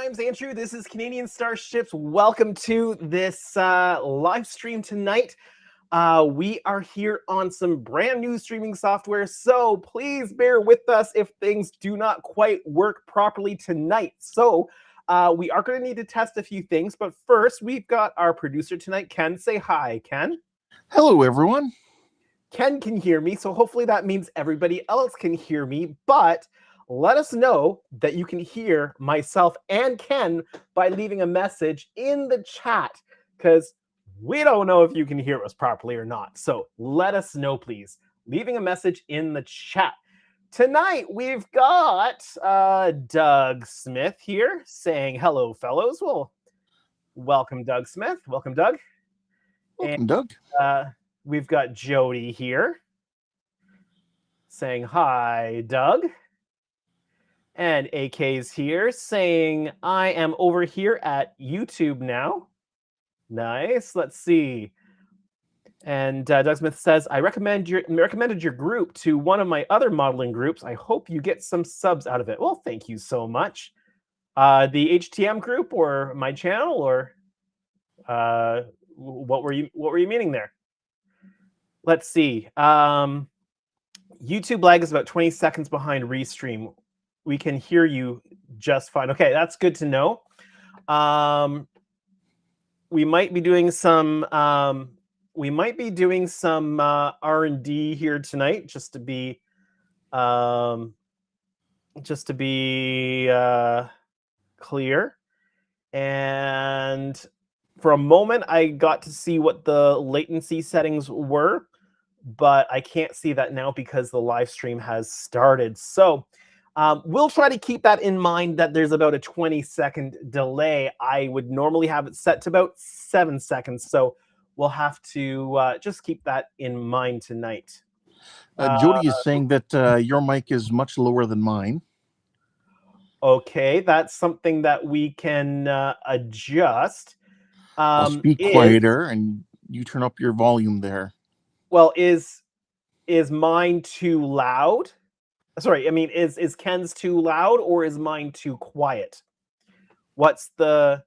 Grimes, Andrew. This is Canadian Starships. Welcome to this live stream tonight. We are here on some brand new streaming software, so please bear with us if things do not quite work properly tonight. So we are going to need to test a few things, but first we've got our producer tonight, Ken. Say hi, Ken. Hello, everyone. Ken can hear me, so hopefully that means everybody else can hear me, but let us know that you can hear myself and Ken by leaving a message in the chat, because we don't know if you can hear us properly or not. So let us know, please. Leaving a message in the chat. Tonight, we've got Doug Smith here saying, hello, fellows. Well, welcome, Doug Smith. Welcome, Doug. Welcome, Doug. We've got Jody here saying, hi, Doug. And AK's here saying, I am over here at YouTube now. Nice. Let's see. And Doug Smith says, I recommended your group to one of my other modeling groups. I hope you get some subs out of it. Well, thank you so much. The HTM group or my channel, or what were you meaning there? Let's see. YouTube lag is about 20 seconds behind Restream. We can hear you just fine. Okay, that's good to know. We might be doing some R&D here tonight, just to be clear. And for a moment, I got to see what the latency settings were, but I can't see that now because the live stream has started. So we'll try to keep that in mind, that there's about a 20-second delay. I would normally have it set to about 7 seconds. So we'll have to just keep that in mind tonight. Jody is saying that your mic is much lower than mine. Okay, that's something that we can adjust. I'll speak quieter and you turn up your volume there. Well, is mine too loud? Sorry, I mean, is Ken's too loud or is mine too quiet? What's the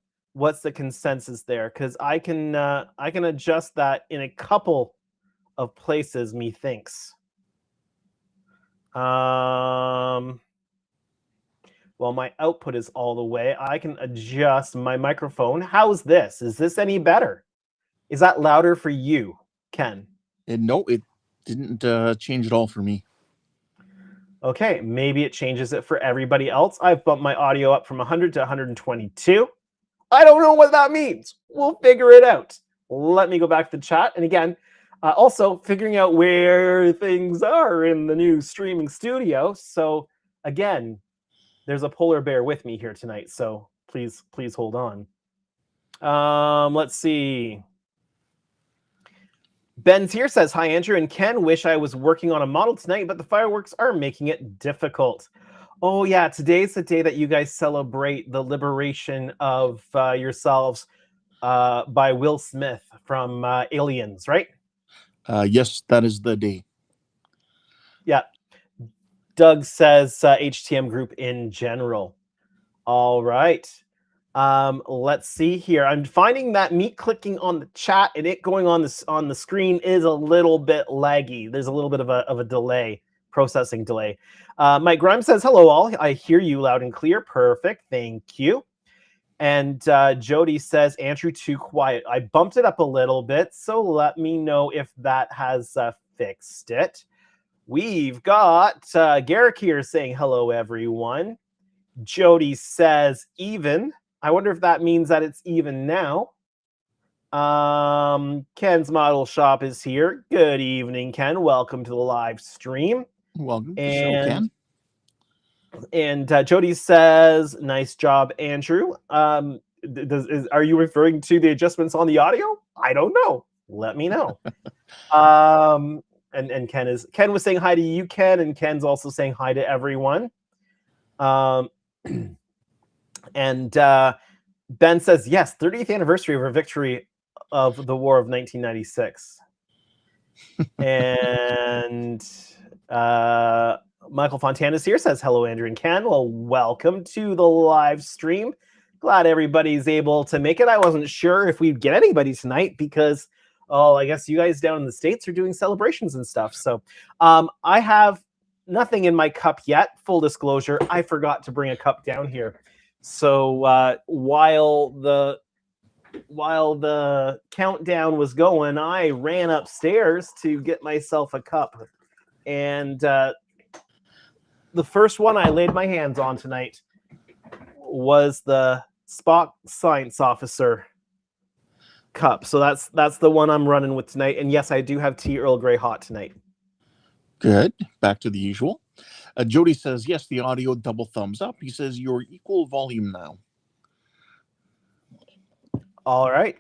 consensus there? Because I can adjust that in a couple of places, methinks. Well, my output is all the way. I can adjust my microphone. How's this? Is this any better? Is that louder for you, Ken? No, it didn't change at all for me. Okay, maybe it changes it for everybody else. I've bumped my audio up from 100 to 122. I don't know what that means. We'll figure it out. Let me go back to the chat. And again, also figuring out where things are in the new streaming studio. So again, there's a polar bear with me here tonight. So please hold on. Let's see. Ben's here says, hi, Andrew and Ken. Wish I was working on a model tonight, but the fireworks are making it difficult. Oh, yeah. Today's the day that you guys celebrate the liberation of yourselves by Will Smith from Aliens, right? Yes, that is the day. Yeah. Doug says HTM group in general. All right. Let's see here. I'm finding that me clicking on the chat and it going on the screen is a little bit laggy. There's a little bit of a delay, processing delay. Mike Grimes says, hello all. I hear you loud and clear. Perfect. Thank you. And Jody says, Andrew, too quiet. I bumped it up a little bit, so let me know if that has fixed it. We've got Garrick here saying, hello, everyone. Jody says, even. I wonder if that means that it's even now. Ken's Model Shop is here. Good evening, Ken. Welcome to the live stream. Welcome to the show, Ken. And Jody says, nice job, Andrew. Are you referring to the adjustments on the audio? I don't know. Let me know. And Ken was saying hi to you, Ken, and Ken's also saying hi to everyone. And Ben says, yes, 30th anniversary of our victory of the War of 1996. And Michael Fontana's here, says, hello, Andrew and Ken. Well, welcome to the live stream. glad everybody's able to make it. I wasn't sure if we'd get anybody tonight because, oh, I guess you guys down in the States are doing celebrations and stuff. So I have nothing in my cup yet. Full disclosure, I forgot to bring a cup down here. So while the countdown was going, I ran upstairs to get myself a cup. And the first one I laid my hands on tonight was the Spock Science Officer cup. So that's the one I'm running with tonight. And yes, I do have tea Earl Grey hot tonight. Good. Back to the usual. Jody says, yes, the audio, double thumbs up. He says, you're equal volume now. All right.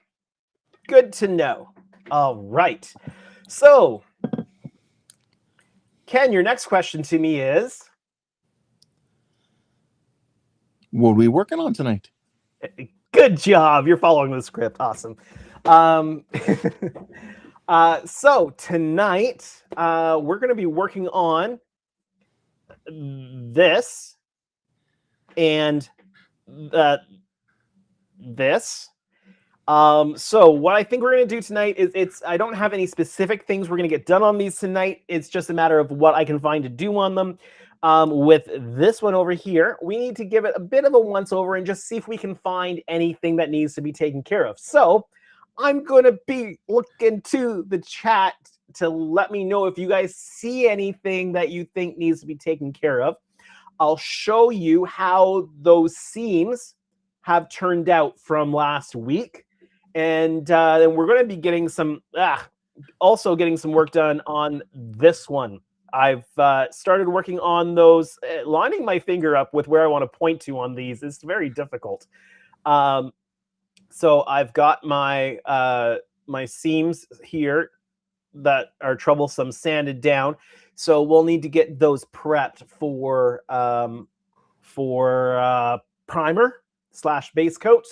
Good to know. All right. So, Ken, your next question to me is, what are we working on tonight? Good job. You're following the script. Awesome. So tonight, we're going to be working on this and this. So what I think we're going to do tonight is I don't have any specific things we're going to get done on these tonight. It's just a matter of what I can find to do on them. With this one over here, we need to give it a bit of a once over and just see if we can find anything that needs to be taken care of. So I'm going to be looking to the chat to let me know if you guys see anything that you think needs to be taken care of. I'll show you how those seams have turned out from last week. And then we're going to be getting some, also getting some work done on this one. I've started working on those, lining my finger up with where I want to point to on these. It's very difficult. So I've got my my seams here that are troublesome sanded down. So we'll need to get those prepped for primer / base coat.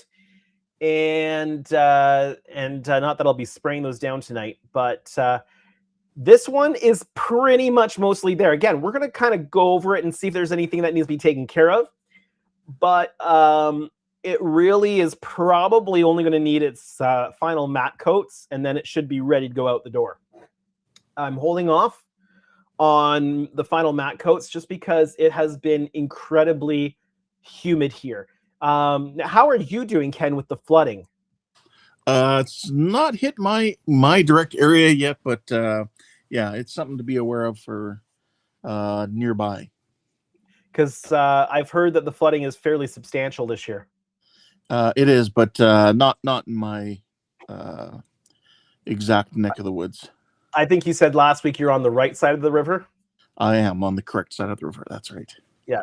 And not that I'll be spraying those down tonight, but this one is pretty much mostly there. Again, we're going to kind of go over it and see if there's anything that needs to be taken care of. But it really is probably only going to need its final matte coats, and then it should be ready to go out the door. I'm holding off on the final matte coats just because it has been incredibly humid here. How are you doing, Ken, with the flooding? It's not hit my direct area yet, but yeah, it's something to be aware of for nearby. Because I've heard that the flooding is fairly substantial this year. It is, but not in my exact neck of the woods. I think you said last week you're on the right side of the river. I am on the correct side of the river. That's right. Yeah.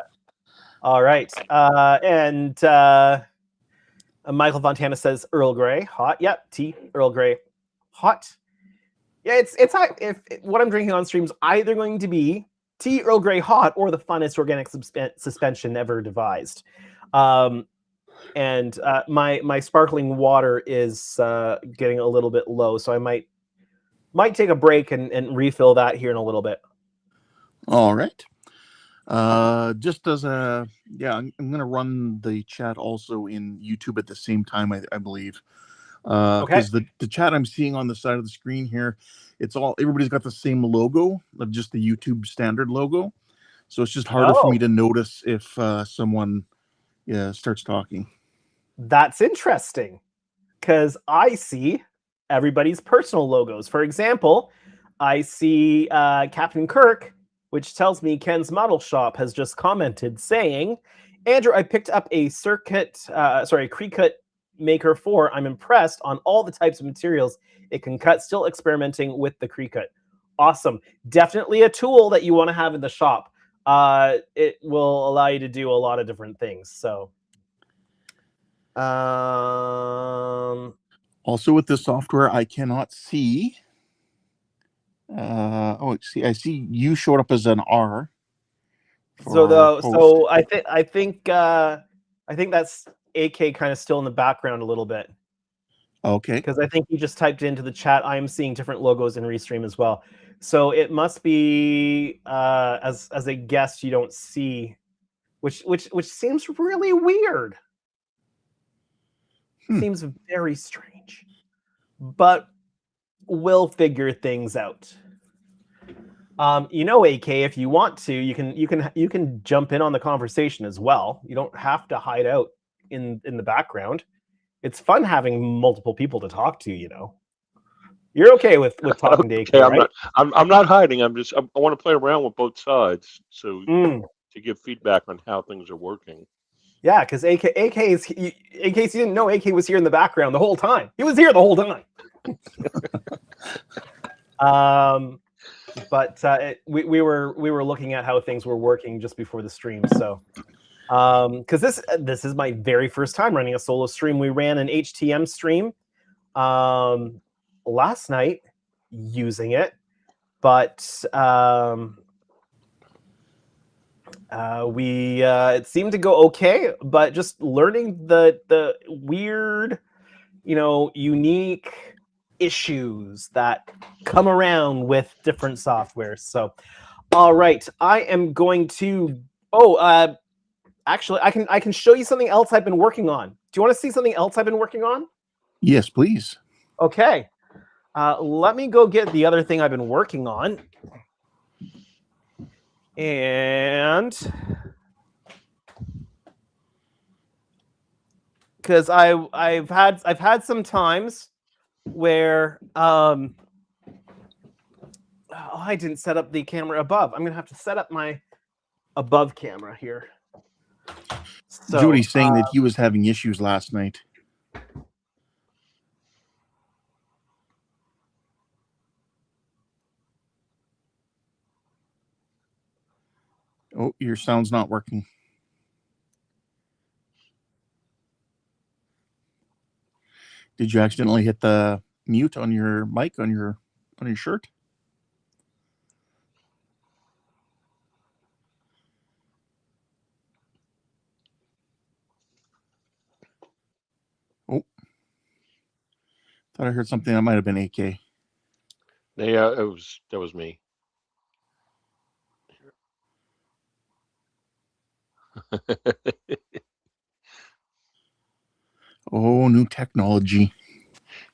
All right. And Michael Fontana says Earl Grey hot. Yep. Tea Earl Grey hot. Yeah. It's hot. If what I'm drinking on stream is either going to be tea Earl Grey hot or the funnest organic suspension ever devised. And my sparkling water is getting a little bit low, so I might take a break and refill that here in a little bit. All right. Just as a I'm gonna run the chat also in YouTube at the same time, I believe. Because the chat I'm seeing on the side of the screen here, everybody's got the same logo of just the YouTube standard logo, so it's just harder for me to notice if someone starts talking. That's interesting, because I see everybody's personal logos. For example, I see Captain Kirk, which tells me Ken's Model Shop has just commented saying, Andrew, I picked up a Cricut Maker 4. I'm impressed on all the types of materials it can cut. Still experimenting with the Cricut. Awesome. Definitely a tool that you want to have in the shop. It will allow you to do a lot of different things. So, also with this software, I cannot see. I see you showed up as an R. So I think that's AK kind of still in the background a little bit. Okay. Because I think you just typed into the chat. I am seeing different logos in Restream as well. So it must be as a guest you don't see, which seems really weird. Seems very strange. But we'll figure things out. AK, if you want to, you can jump in on the conversation as well. You don't have to hide out in the background. It's fun having multiple people to talk to. You're okay with talking to AK, Okay, right? I'm not hiding. I want to play around with both sides, so to give feedback on how things are working. Yeah, because AK is, in case you didn't know, AK was here in the background the whole time. He was here the whole time. But we were looking at how things were working just before the stream. So, because this is my very first time running a solo stream. We ran an HTM stream last night using it, but it seemed to go okay. But just learning the weird, unique issues that come around with different softwares. So, all right, I am going to. Actually, I can show you something else I've been working on. Do you want to see something else I've been working on? Yes, please. Okay. Let me go get the other thing I've been working on. And because I've had some times where I didn't set up the camera above. I'm gonna have to set up my above camera here. So, Jody's saying that he was having issues last night. Oh, your sound's not working. Did you accidentally hit the mute on your mic on your shirt? Oh, thought I heard something. That might have been AK. Yeah, that was me. Oh, new technology.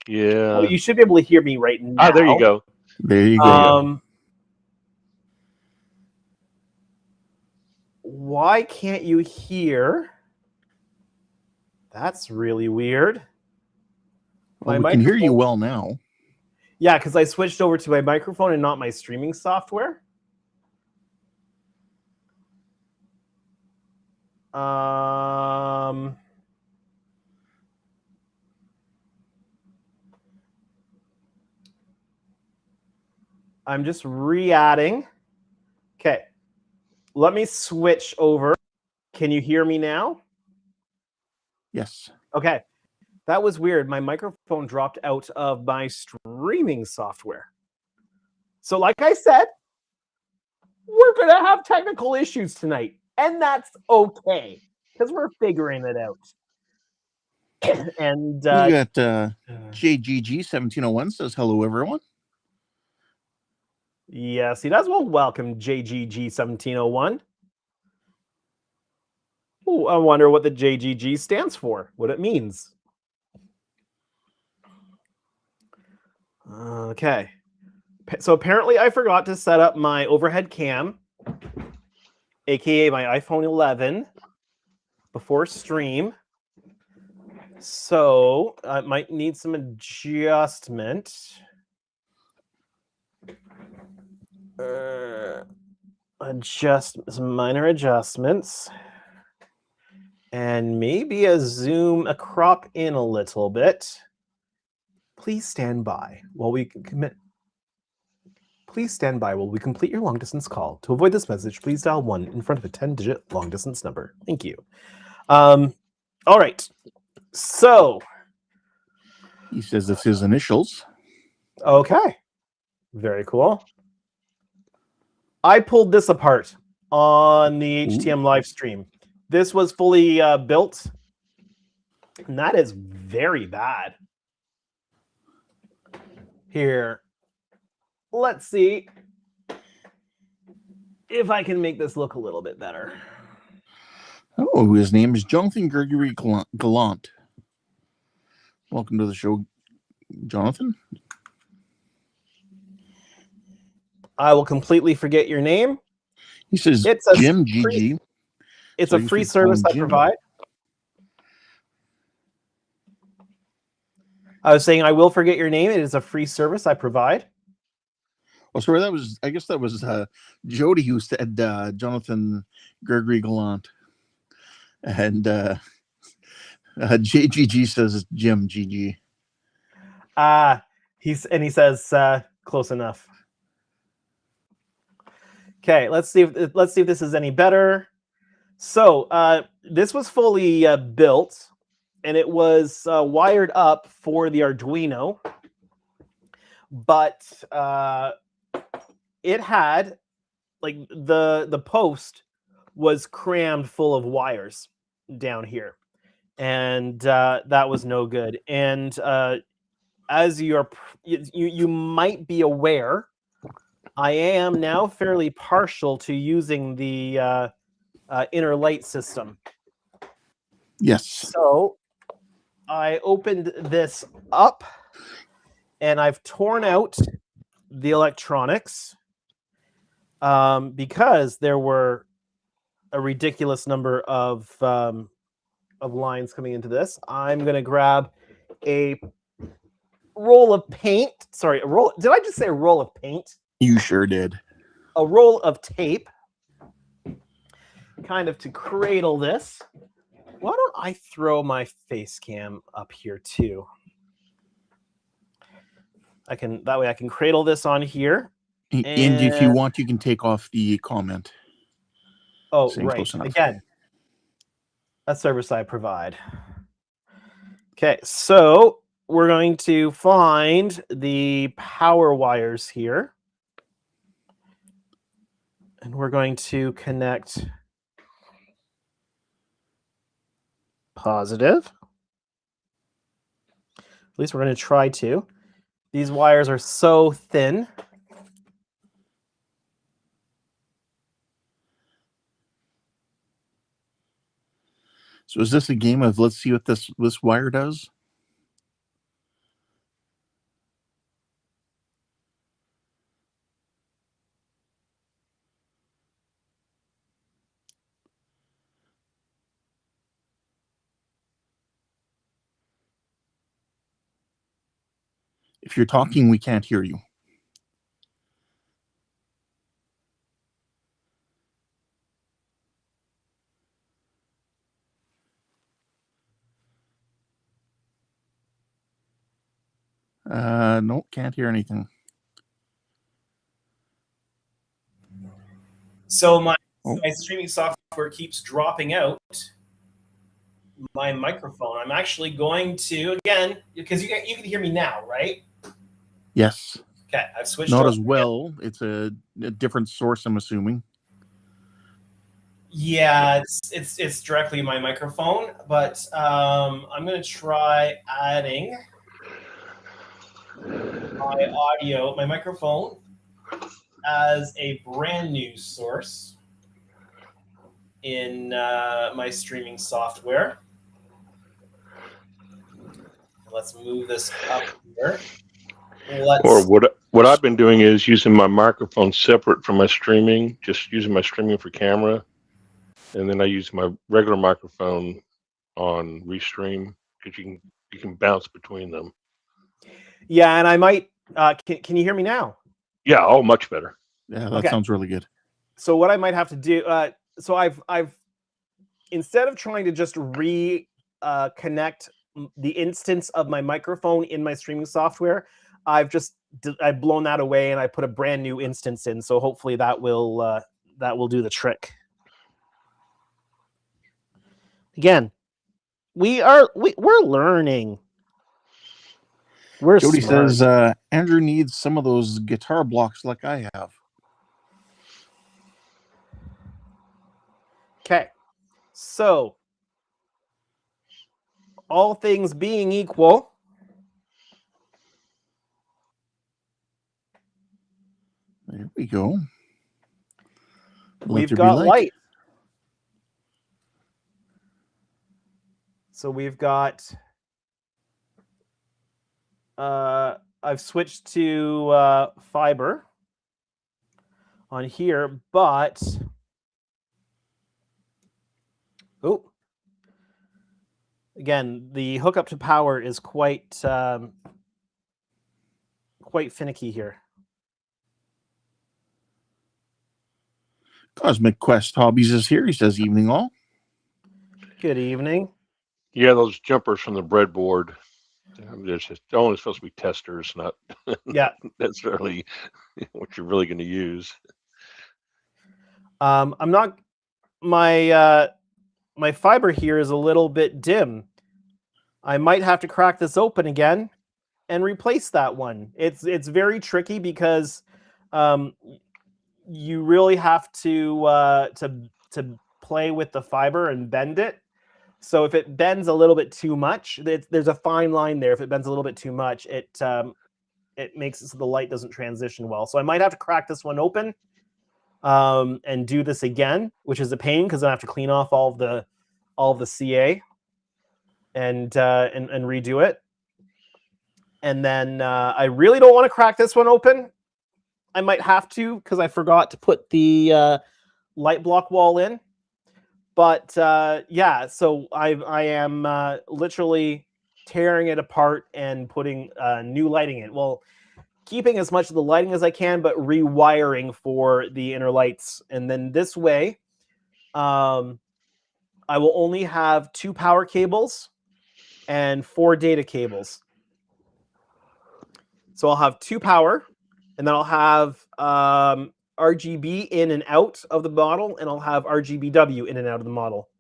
Yeah. Oh, you should be able to hear me right now. Ah, there you go. There you go. Why can't you hear? That's really weird. Well, we can hear you well now. Yeah, because I switched over to my microphone and not my streaming software. I'm just re-adding. Okay. Let me switch over. Can you hear me now? Yes. Okay. That was weird. My microphone dropped out of my streaming software. So like I said, we're going to have technical issues tonight. And that's okay, because we're figuring it out. And we got JGG1701 says hello, everyone. Yes, he does. Well, welcome, JGG1701. Oh, I wonder what the JGG stands for, what it means. Okay. So apparently I forgot to set up my overhead cam, aka my iPhone 11, before stream. So I might need some adjustment. Some minor adjustments. And maybe a crop in a little bit. Please stand by while we commit. Please stand by while we complete your long-distance call. To avoid this message, please dial 1 in front of a 10-digit long-distance number. Thank you. All right. So. He says it's his initials. Okay. Very cool. I pulled this apart on the HTM live stream. This was fully built, and that is very bad. Here, let's see if I can make this look a little bit better. Oh, his name is Jonathan Gregory Gallant. Welcome to the show, Jonathan. I will completely forget your name. He says It's a Jim free, GG. It's So a free service I provide. I was saying I will forget your name. It is a free service I provide. Oh, sorry, I guess that was Jody who said Jonathan Gregory Gallant. And JGG says Jim GG. He says close enough. Okay, let's see if this is any better. So this was fully built, and it was wired up for the Arduino, but it had like the post was crammed full of wires down here, and that was no good. And as you might be aware, I am now fairly partial to using the inner light system. Yes. So I opened this up, and I've torn out the electronics because there were a ridiculous number of lines coming into this. I'm going to grab a roll of paint. Sorry, did I just say a roll of paint? You sure did. A roll of tape, kind of to cradle this. Why don't I throw my face cam up here too? That way I can cradle this on here. And if you want, you can take off the comment. Oh, right. Again, a service I provide. Okay, so we're going to find the power wires here. And we're going to connect positive. At least we're going to try to. These wires are so thin. So is this a game of let's see what this wire does? If you're talking, we can't hear you. No, can't hear anything. So my streaming software keeps dropping out my microphone. I'm actually going to, again, because you can hear me now, right? Yes. Okay, I've switched. Not as well. It's a different source, I'm assuming. Yeah, it's directly my microphone, but I'm going to try adding my microphone as a brand new source in my streaming software. Let's move this up here. Or what I've been doing is using my microphone separate from my streaming, just using my streaming for camera, and then I use my regular microphone on Restream because you can bounce between them. Yeah, and I might. Can you hear me now? Yeah, oh, much better. Yeah, that sounds really good. So what I might have to do, so I've instead of trying to just connect the instance of my microphone in my streaming software, I've blown that away and I put a brand new instance in. So hopefully that will do the trick. Again, we're learning. Jody smart. says Andrew needs some of those guitar blocks like I have. Okay, so all things being equal, there we go. We've got light. So we've got I've switched to fiber on here, but again, the hookup to power is quite finicky here. Cosmic Quest Hobbies is here. He says, "Evening all." Good evening. Yeah, those jumpers from the breadboard. They're just only supposed to be testers, not necessarily what you're really going to use. I'm not. My fiber here is a little bit dim. I might have to crack this open again and replace that one. It's very tricky because you really have to play with the fiber and bend it. So if it bends a little bit too much, there's a fine line there. If it bends a little bit too much, it makes it so the light doesn't transition well. So I might have to crack this one open and do this again, which is a pain because I have to clean off all of the CA and redo it. And then I really don't want to crack this one open. I might have to because I forgot to put the light block wall in. But yeah, so I am literally tearing it apart and putting new lighting in. Well, keeping as much of the lighting as I can, but rewiring for the inner lights. And then this way, I will only have 2 power cables and 4 data cables. So I'll have 2 power, and then I'll have RGB in and out of the model, and I'll have RGBW in and out of the model.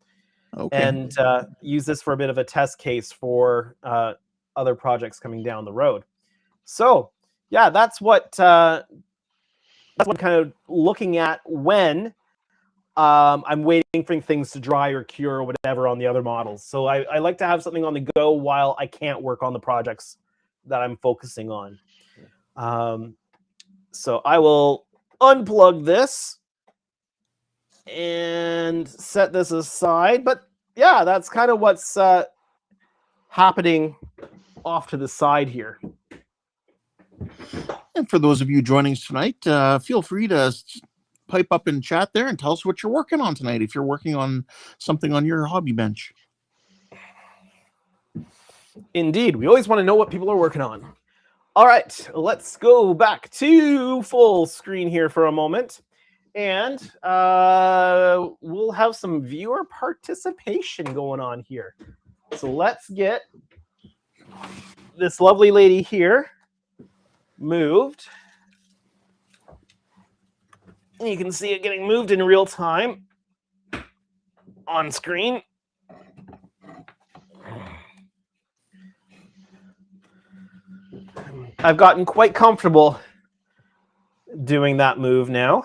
Okay. And use this for a bit of a test case for other projects coming down the road. So yeah, that's what I'm kind of looking at when I'm waiting for things to dry or cure or whatever on the other models. So I like to have something on the go while I can't work on the projects that I'm focusing on. So I will unplug this and set this aside. But yeah, that's kind of what's happening off to the side here. And for those of you joining us tonight, feel free to pipe up in chat there and tell us what you're working on tonight, if you're working on something on your hobby bench. Indeed. We always want to know what people are working on. All right, let's go back to full screen here for a moment. And we'll have some viewer participation going on here. So let's get this lovely lady here moved. And you can see it getting moved in real time on screen. I've gotten quite comfortable doing that move now.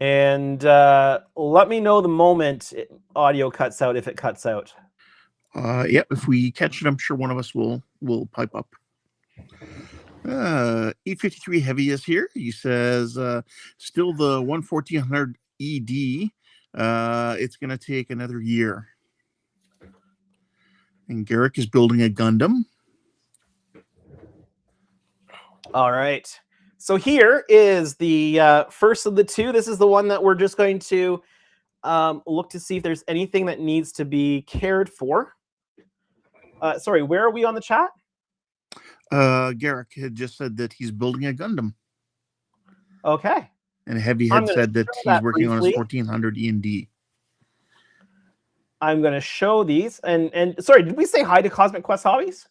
And let me know the moment audio cuts out, if it cuts out. Yeah, if we catch it, I'm sure one of us will pipe up. 853 Heavy is here. He says, still the 1400 ED. It's going to take another year. And Garrick is building a Gundam. All right. So here is the first of the two. This is the one that we're just going to look to see if there's anything that needs to be cared for. Sorry, where are we on the chat? Garrick had just said that he's building a Gundam. Okay. And Heavy had said that he's working on his 1400 E&D. I'm going to show these. And sorry, did we say hi to Cosmic Quest Hobbies?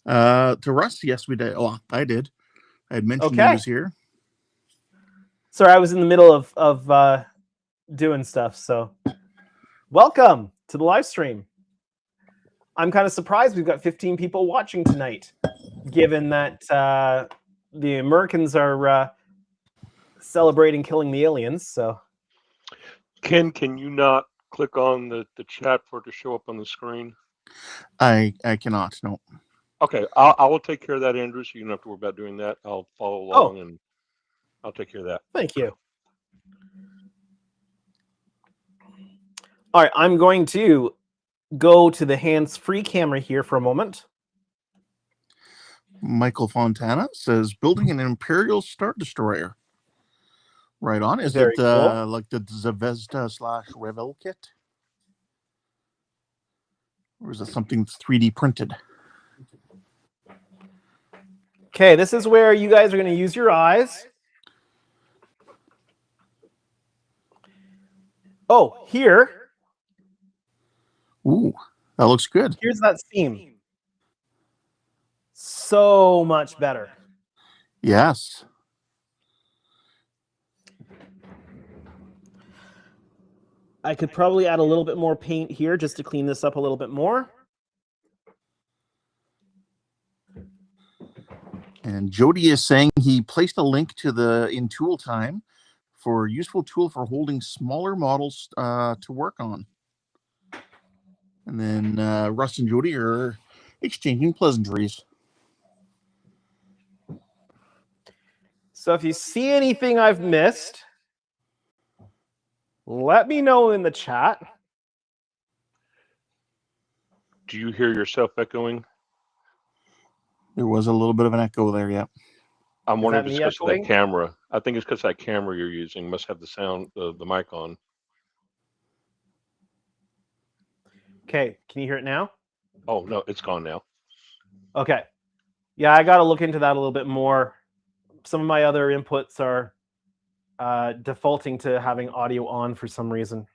To Russ, yes, we did. Oh, I did. I had mentioned he was here. Sorry, I was in the middle of doing stuff. So welcome to the live stream. I'm kind of surprised we've got 15 people watching tonight, given that the Americans are celebrating killing the aliens. So, Ken, can you not click on the chat for it to show up on the screen? I cannot, no. Okay, I will take care of that, Andrew, so you don't have to worry about doing that. I'll follow along and I'll take care of that. Thank you. All right, I'm going to go to the hands-free camera here for a moment. Michael Fontana says building an Imperial Star Destroyer. Right on. Is Very it cool. like the Zvezda / Revel kit? Or is it something that's 3D printed? Okay, this is where you guys are going to use your eyes. Oh, here. Ooh, that looks good. Here's that seam. So much better. Yes. I could probably add a little bit more paint here just to clean this up a little bit more. And Jody is saying he placed a link to the in Tool Time for a useful tool for holding smaller models to work on. And then Russ and Jody are exchanging pleasantries. So if you see anything I've missed, let me know in the chat. Do you hear yourself echoing? There was a little bit of an echo there, yeah. I'm wondering if it's because of that camera. I think it's because that camera you're using must have the sound, the mic on. Okay, can you hear it now? Oh, no, it's gone now. Okay. Yeah, I got to look into that a little bit more. Some of my other inputs are defaulting to having audio on for some reason.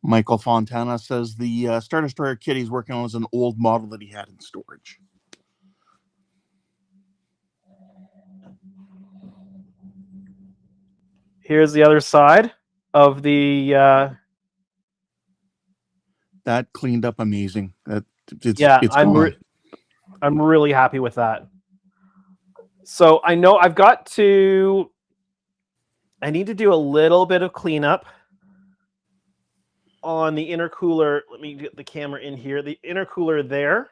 Michael Fontana says the Star Destroyer kit he's working on is an old model that he had in storage. Here's the other side of the... That cleaned up amazing. It's I'm really happy with that. So I know I've got to... I need to do a little bit of cleanup on the intercooler. Let me get the camera in here. The intercooler there.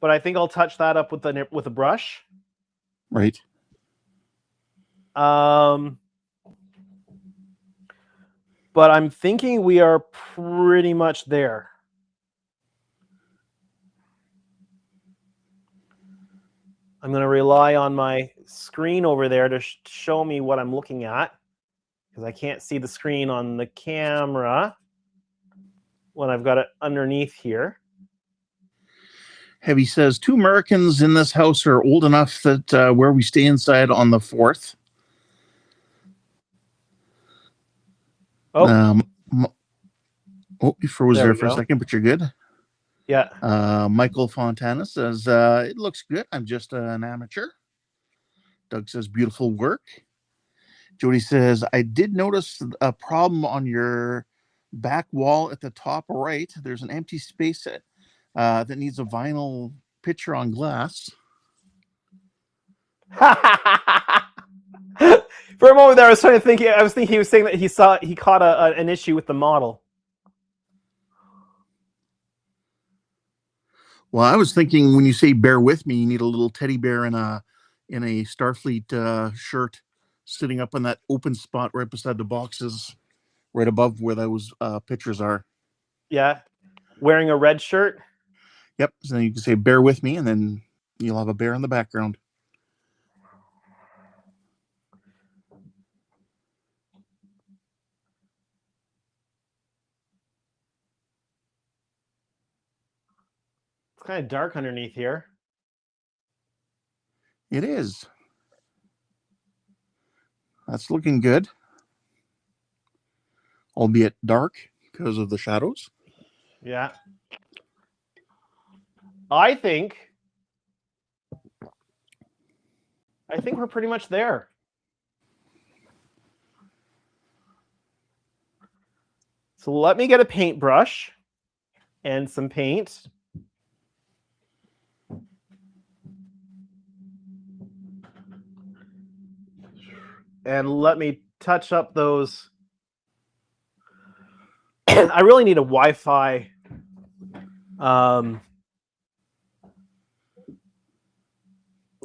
But I think I'll touch that up with a brush. Right. But I'm thinking we are pretty much there. I'm going to rely on my screen over there to show me what I'm looking at, because I can't see the screen on the camera when I've got it underneath here. Heavy says 2 Americans in this house are old enough that where we stay inside on the 4th. Oh, you froze there for a second, but you're good. Yeah. Michael Fontana says, it looks good. I'm just an amateur. Doug says, beautiful work. Jody says, I did notice a problem on your back wall at the top right. There's an empty space that needs a vinyl picture on glass. For a moment there, I was thinking he was saying that he caught an issue with the model. Well, I was thinking when you say bear with me, you need a little teddy bear in a Starfleet shirt sitting up in that open spot right beside the boxes, right above where those pictures are. Yeah. Wearing a red shirt? Yep. So then you can say bear with me, and then you'll have a bear in the background. It's kind of dark underneath here. It is. That's looking good. Albeit dark because of the shadows. Yeah. I think we're pretty much there. So let me get a paintbrush and some paint. And let me touch up those. I really need a Wi-Fi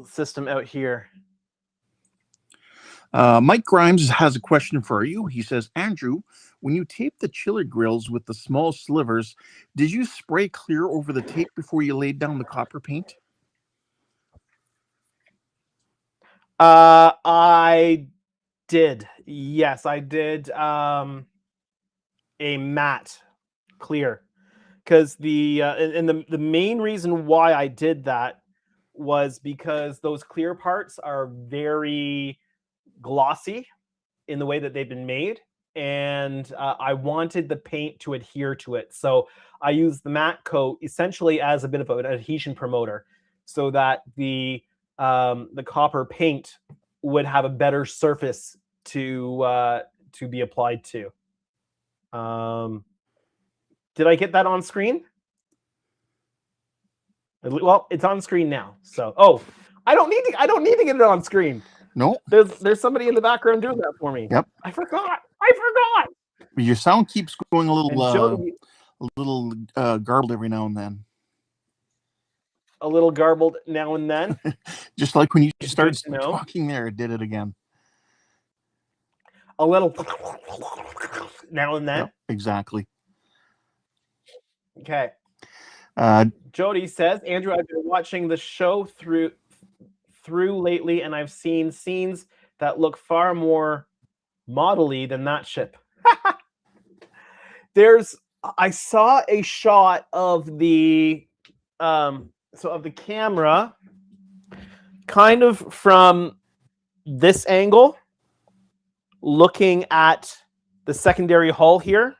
system out here. Mike Grimes has a question for you. He says, Andrew, when you tape the chiller grills with the small slivers, did you spray clear over the tape before you laid down the copper paint? I did. Yes, I did. A matte clear, because the main reason why I did that was because those clear parts are very glossy in the way that they've been made, and I wanted the paint to adhere to it. So I used the matte coat essentially as a bit of an adhesion promoter, so that the copper paint would have a better surface to be applied to. Did I get that on screen? Well, it's on screen now. So, I don't need to get it on screen. No. There's somebody in the background doing that for me. Yep. I forgot. Your sound keeps going a little Jody, garbled every now and then. a little garbled now and then. Just like when you started talking there, it did it again. A little now and then. Yep, exactly. Okay. Jody says, Andrew, I've been watching the show through lately, and I've seen scenes that look far more model-y than that ship. I saw a shot of the of the camera kind of from this angle, looking at the secondary hull here.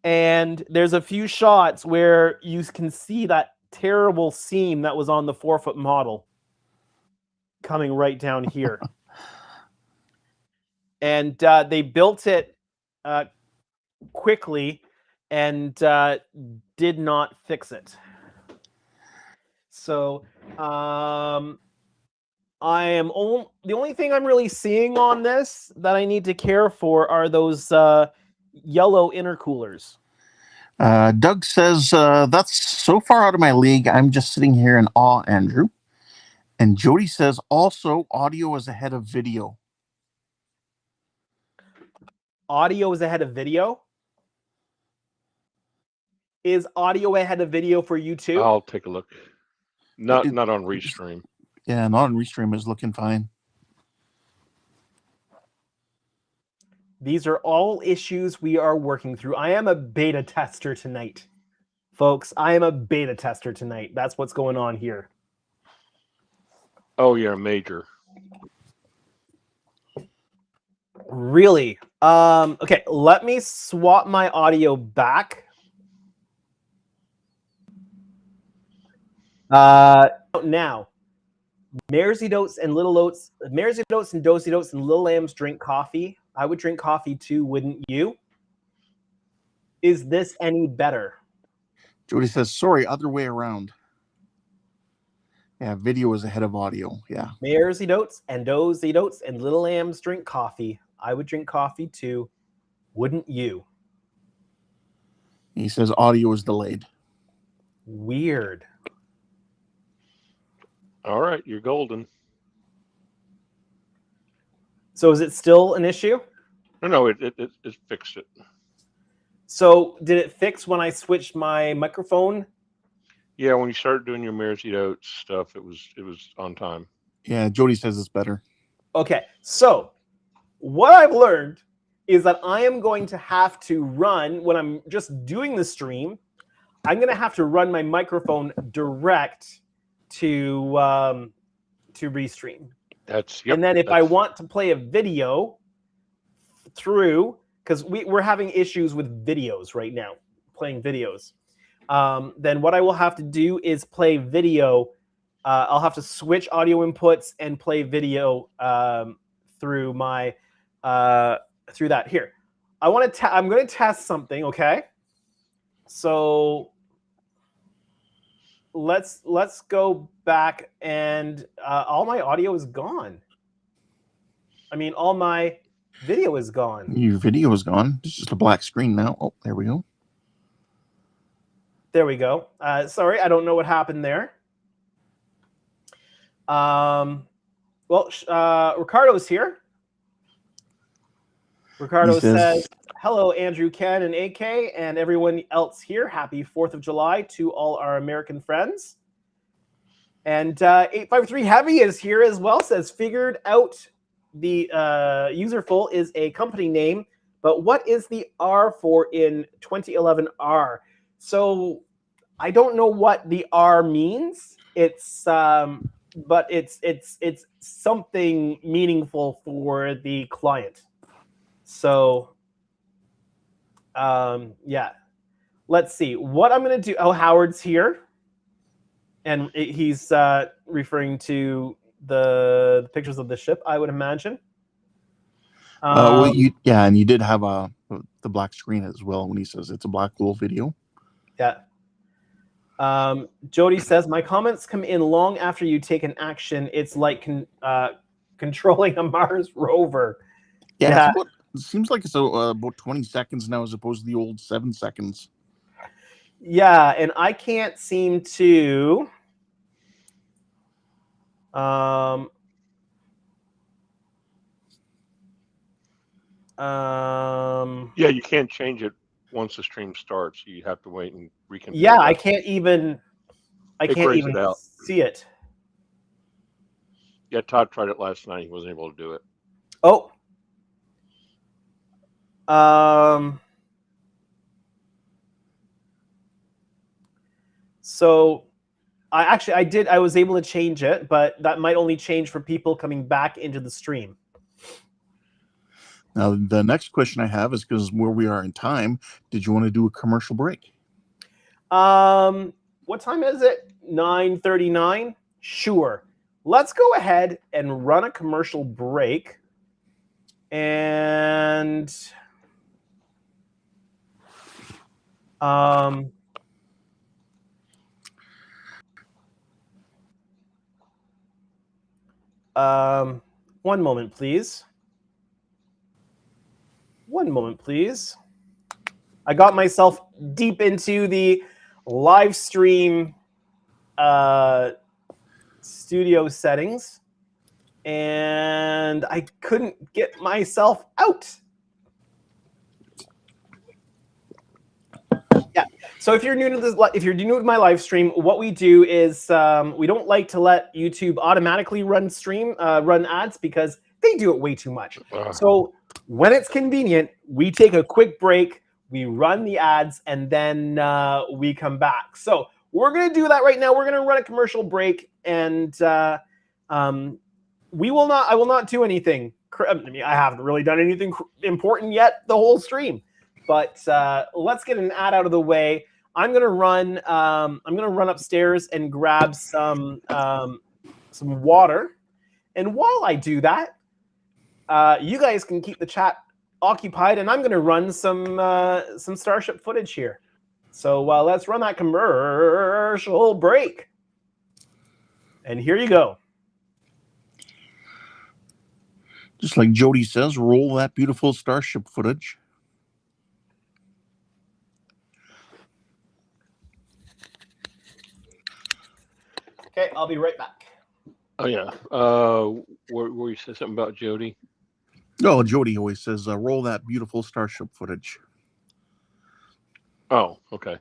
And there's a few shots where you can see that terrible seam that was on the 4-foot model coming right down here. And they built it quickly and did not fix it. So the only thing I'm really seeing on this that I need to care for are those yellow intercoolers. Doug says, that's so far out of my league, I'm just sitting here in awe, Andrew. And Jody says, also, audio is ahead of video. Audio is ahead of video? Is audio ahead of video for you too? I'll take a look. Not on Restream. Yeah, not on Restream is looking fine. These are all issues we are working through. I am a beta tester tonight, folks. I am a beta tester tonight. That's what's going on here. Oh, you're a major. Really? Okay, let me swap my audio back. Now, Marzi Dotes and Little Oats, Marzi Dotes and Dosey Dotes and Little Lambs drink coffee. I would drink coffee too, wouldn't you? Is this any better? Jody says, sorry, other way around. Yeah, video is ahead of audio. Yeah. Marzi Dotes and Dosey Dotes and Little Lambs drink coffee. I would drink coffee too, wouldn't you? He says audio is delayed. Weird. All right, you're golden. So is it still an issue? No, it fixed it. So did it fix when I switched my microphone? Yeah, when you started doing your Marzi Dotes stuff, it was on time. Yeah, Jody says it's better. Okay, so what I've learned is that I am going to have to run, when I'm just doing the stream, I'm going to have to run my microphone direct to Restream. And then if I want to play a video through, because we're having issues with videos right now, playing videos, then what I will have to do is play video. I'll have to switch audio inputs and play video through my through that. Here, I'm going to test something. Okay, so let's go back, and all my audio is gone. I mean, all my video is gone. Your video is gone. It's just a black screen now. Oh, there we go. There we go. Sorry, I don't know what happened there. Well, Ricardo's here. Ricardo says, hello, Andrew, Ken, and AK, and everyone else here. Happy 4th of July to all our American friends. And 853 Heavy is here as well, says, figured out the userful is a company name, but what is the R for in 2011 R? So I don't know what the R means. It's but it's something meaningful for the client. So yeah, let's see what I'm going to do. Oh, Howard's here. And he's referring to the pictures of the ship, I would imagine. Well, and you did have the black screen as well when he says it's a black hole video. Yeah. Jody says, my comments come in long after you take an action. It's like controlling a Mars rover. Yeah. It seems like it's about 20 seconds now as opposed to the old 7 seconds. Yeah, and I can't seem to... yeah, you can't change it once the stream starts. You have to wait and reconfigure. Yeah, I can't even see it. Yeah, Todd tried it last night. He wasn't able to do it. Oh. So I was able to change it, but that might only change for people coming back into the stream. Now, the next question I have is because where we are in time, did you want to do a commercial break? What time is it? 9:39? Sure. Let's go ahead and run a commercial break. And one moment, please. One moment, please. I got myself deep into the live stream studio settings, and I couldn't get myself out. Yeah. So if you're new to this, if you're new to my live stream, what we do is we don't like to let YouTube automatically run ads because they do it way too much. So when it's convenient, we take a quick break, we run the ads, and then we come back. So we're going to do that right now. We're going to run a commercial break, and I will not do anything. I mean, I haven't really done anything important yet the whole stream. But let's get an ad out of the way. I'm gonna run upstairs and grab some water, and while I do that, you guys can keep the chat occupied, and I'm gonna run some Starship footage here. So let's run that commercial break, and here you go. Just like Jody says, roll that beautiful Starship footage. Okay, I'll be right back. Oh, yeah. Where you said something about Jody? Oh, Jody always says, roll that beautiful Starship footage. Oh, okay.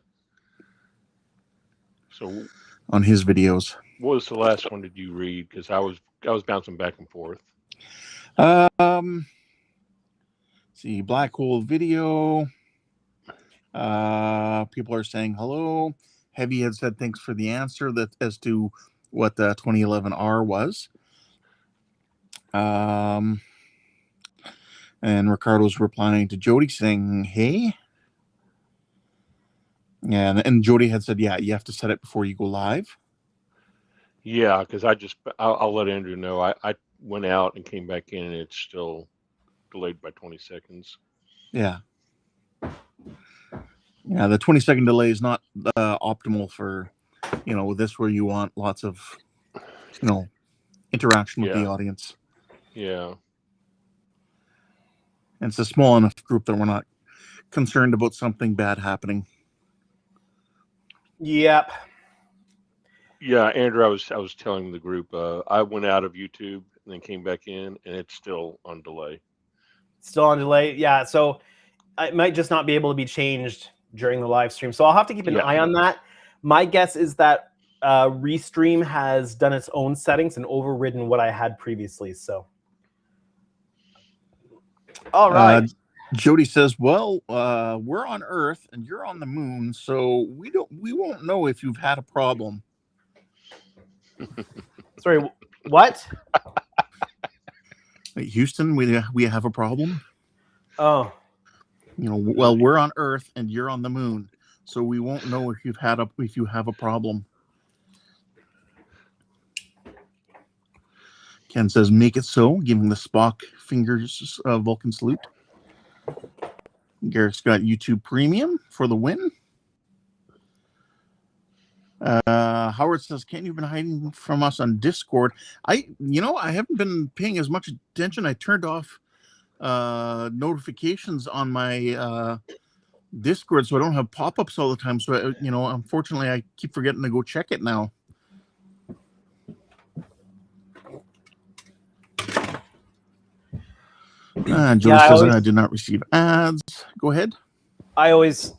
So on his videos. What was the last one did you read? Because I was bouncing back and forth. See, black hole video. People are saying hello. Heavy had said thanks for the answer as to what the 2011 R was. And Ricardo's replying to Jody saying, hey. And Jody had said, yeah, you have to set it before you go live. Yeah, because I'll let Andrew know. I went out and came back in, and it's still delayed by 20 seconds. Yeah. Yeah, the 20-second delay is not optimal for, this where you want lots of, interaction with the audience. Yeah. And it's a small enough group that we're not concerned about something bad happening. Yep. Yeah, Andrew, I was telling the group, I went out of YouTube and then came back in, and it's still on delay. Still on delay. Yeah, so it might just not be able to be changed during the live stream. So I'll have to keep an eye on that. My guess is that Restream has done its own settings and overridden what I had previously. So, all right. Jody says, "Well, we're on Earth and you're on the moon, so we won't know if you've had a problem." Sorry, what? Houston, we have a problem. Oh, well, we're on Earth and you're on the moon, so we won't know if you have a problem. Ken says, "Make it so," giving the Spock fingers Vulcan salute. Garrick's got YouTube Premium for the win. Howard says, "Ken, you've been hiding from us on Discord." I haven't been paying as much attention. I turned off notifications on my Discord, so I don't have pop-ups all the time. So unfortunately, I keep forgetting to go check it now. Jody says, "I did not receive ads." Go ahead. I always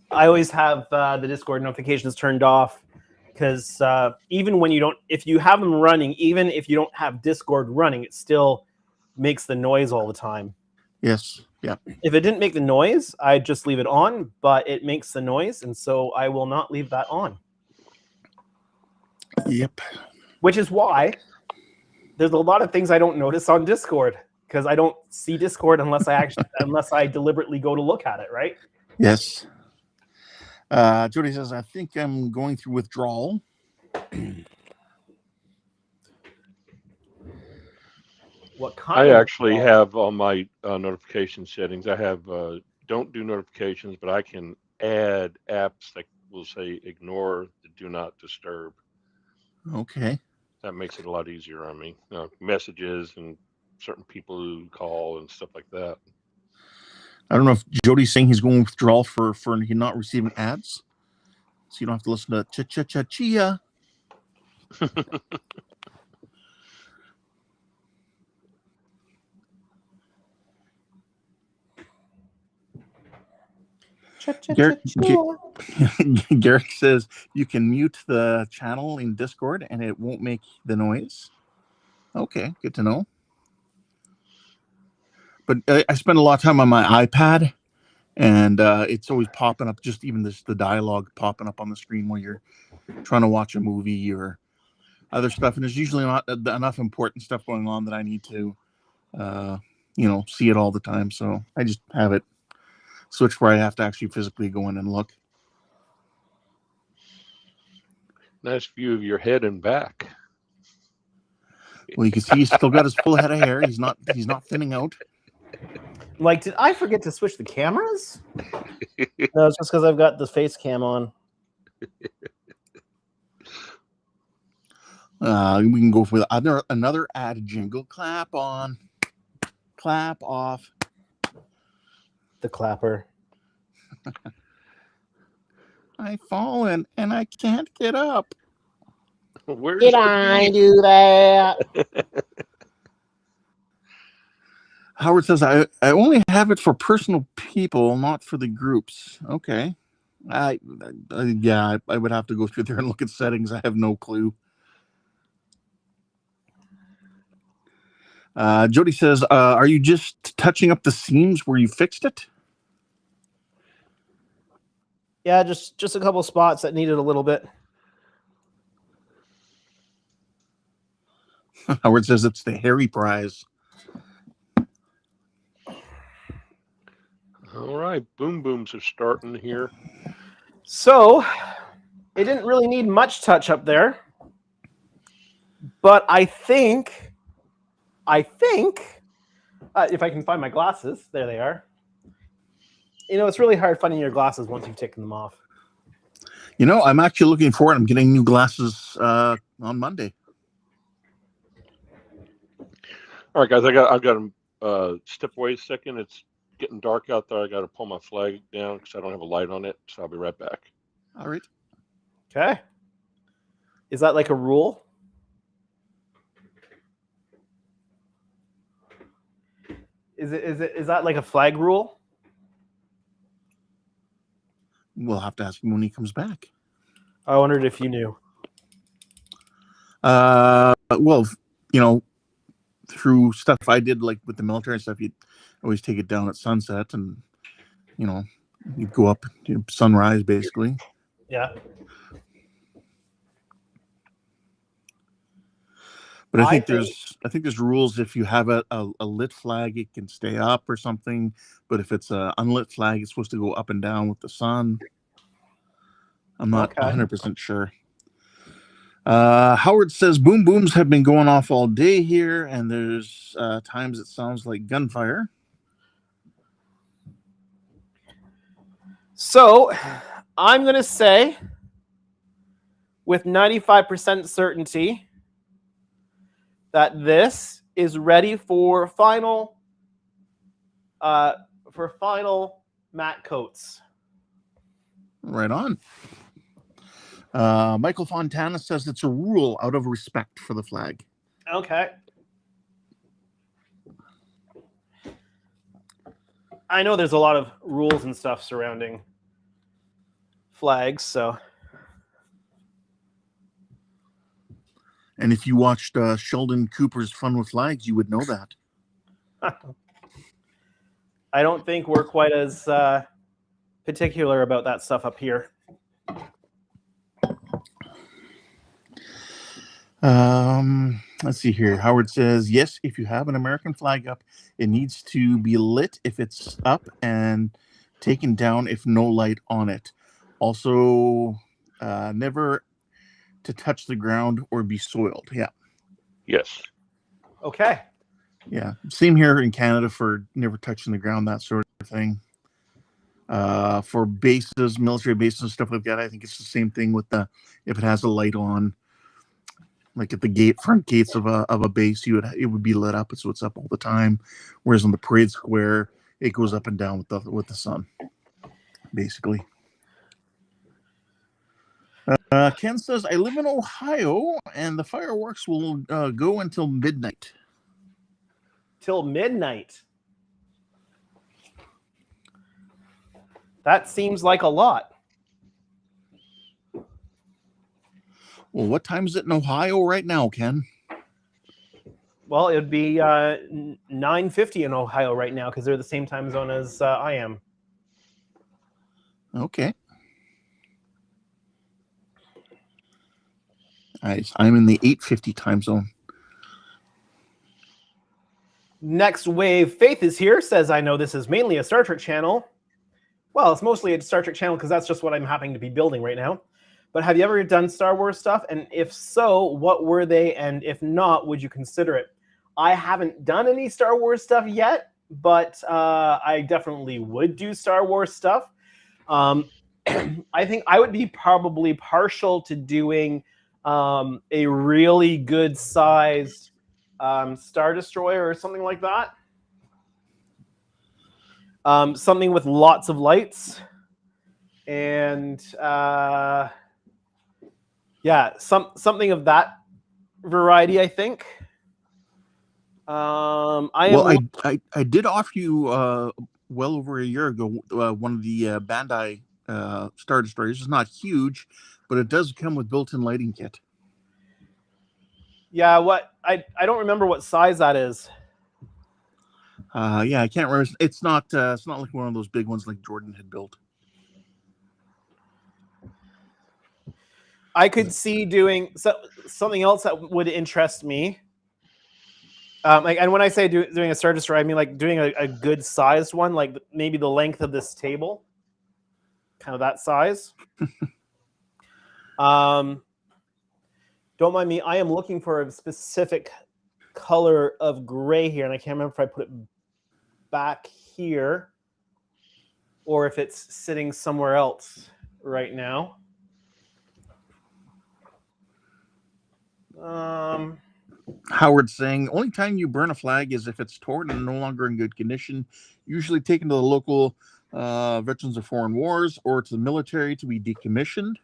have the Discord notifications turned off because even when if you have them running, even if you don't have Discord running, it still makes the noise all the time. Yes. Yeah. If it didn't make the noise, I'd just leave it on, but it makes the noise, and so I will not leave that on. Yep. Which is why there's a lot of things I don't notice on Discord, because I don't see Discord unless I deliberately go to look at it, right? Yes. Jody says, "I think I'm going through withdrawal." What kind? I actually have all my notification settings. I have don't do notifications, but I can add apps that will say ignore the do not disturb. Okay. That makes it a lot easier on me. Messages and certain people who call and stuff like that. I don't know if Jody's saying he's going withdrawal for not receiving ads, so you don't have to listen to cha-cha-cha-chia. Garrick says you can mute the channel in Discord and it won't make the noise. Okay, good to know. But I spend a lot of time on my iPad, and it's always popping up, just even the dialogue popping up on the screen while you're trying to watch a movie or other stuff. And there's usually not enough important stuff going on that I need to, see it all the time. So I just have it switched where I have to actually physically go in and look. Nice view of your head and back. Well, you can see he's still got his full head of hair. He's not thinning out. Like, did I forget to switch the cameras? No, it's just because I've got the face cam on. We can go with another ad jingle. Clap on, clap off. The clapper. I've fallen and I can't get up. Where did I do that? Howard says, I only have it for personal people, not for the groups. Okay. I would have to go through there and look at settings. I have no clue. Jody says, are you just touching up the seams where you fixed it? Yeah, just a couple spots that needed a little bit. Howard says it's the Harry prize. All right, boom booms are starting here. So it didn't really need much touch up there, but I think if I can find my glasses, there they are. It's really hard finding your glasses once you've taken them off. I'm actually looking forward. I'm getting new glasses on Monday. All right, guys, I've got to step away a second. It's getting dark out there. I got to pull my flag down because I don't have a light on it. So I'll be right back. All right. Okay. Is that like a rule? Is that like a flag rule? We'll have to ask him when he comes back. I wondered if you knew. Well, you know, through stuff I did, like with the military stuff, you'd always take it down at sunset, and you know, you'd go up sunrise, basically. Yeah. But I think there's rules. If you have a lit flag, it can stay up or something. But if it's an unlit flag, it's supposed to go up and down with the sun. I'm not 100% sure. Howard says boom booms have been going off all day here, and there's times it sounds like gunfire. So I'm going to say with 95% certainty that this is ready for final matte coats. Right on. Michael Fontana says it's a rule out of respect for the flag. Okay. I know there's a lot of rules and stuff surrounding flags, so. And if you watched Sheldon Cooper's Fun with Flags, you would know that. I don't think we're quite as particular about that stuff up here. Let's see here. Howard says, yes, if you have an American flag up, it needs to be lit if it's up and taken down if no light on it. Also, never to touch the ground or be soiled. Yeah. Yes. Okay. Yeah. Same here in Canada for never touching the ground, that sort of thing. For bases, military bases and stuff like that, I think it's the same thing with if it has a light on. Like at the front gates of a base, it would be lit up, so it's up all the time. Whereas on the parade square, it goes up and down with the sun, basically. Ken says, I live in Ohio, and the fireworks will go until midnight. Till midnight. That seems like a lot. Well, what time is it in Ohio right now, Ken? Well, it would be 9:50 in Ohio right now because they're the same time zone as I am. Okay. I'm in the 8:50 time zone. Next wave, Faith is here, says, I know this is mainly a Star Trek channel. Well, it's mostly a Star Trek channel because that's just what I'm happening to be building right now. But have you ever done Star Wars stuff? And if so, what were they? And if not, would you consider it? I haven't done any Star Wars stuff yet, but I definitely would do Star Wars stuff. I think I would be probably partial to doing a really good sized Star Destroyer or something like that. Something with lots of lights. And yeah, something of that variety, I think. I did offer you well over a year ago one of the Bandai Star Destroyers. It's not huge, but it does come with built-in lighting kit. Yeah, I don't remember what size that is. Yeah, I can't remember. It's not like one of those big ones like Jordan had built. I could see doing something else that would interest me. And when I say doing a Star Destroyer, I mean like doing a good sized one, like maybe the length of this table, kind of that size. Don't mind me. I am looking for a specific color of gray here, and I can't remember if I put it back here or if it's sitting somewhere else right now. Howard saying, only time you burn a flag is if it's torn and no longer in good condition, usually taken to the local Veterans of Foreign Wars or to the military to be decommissioned.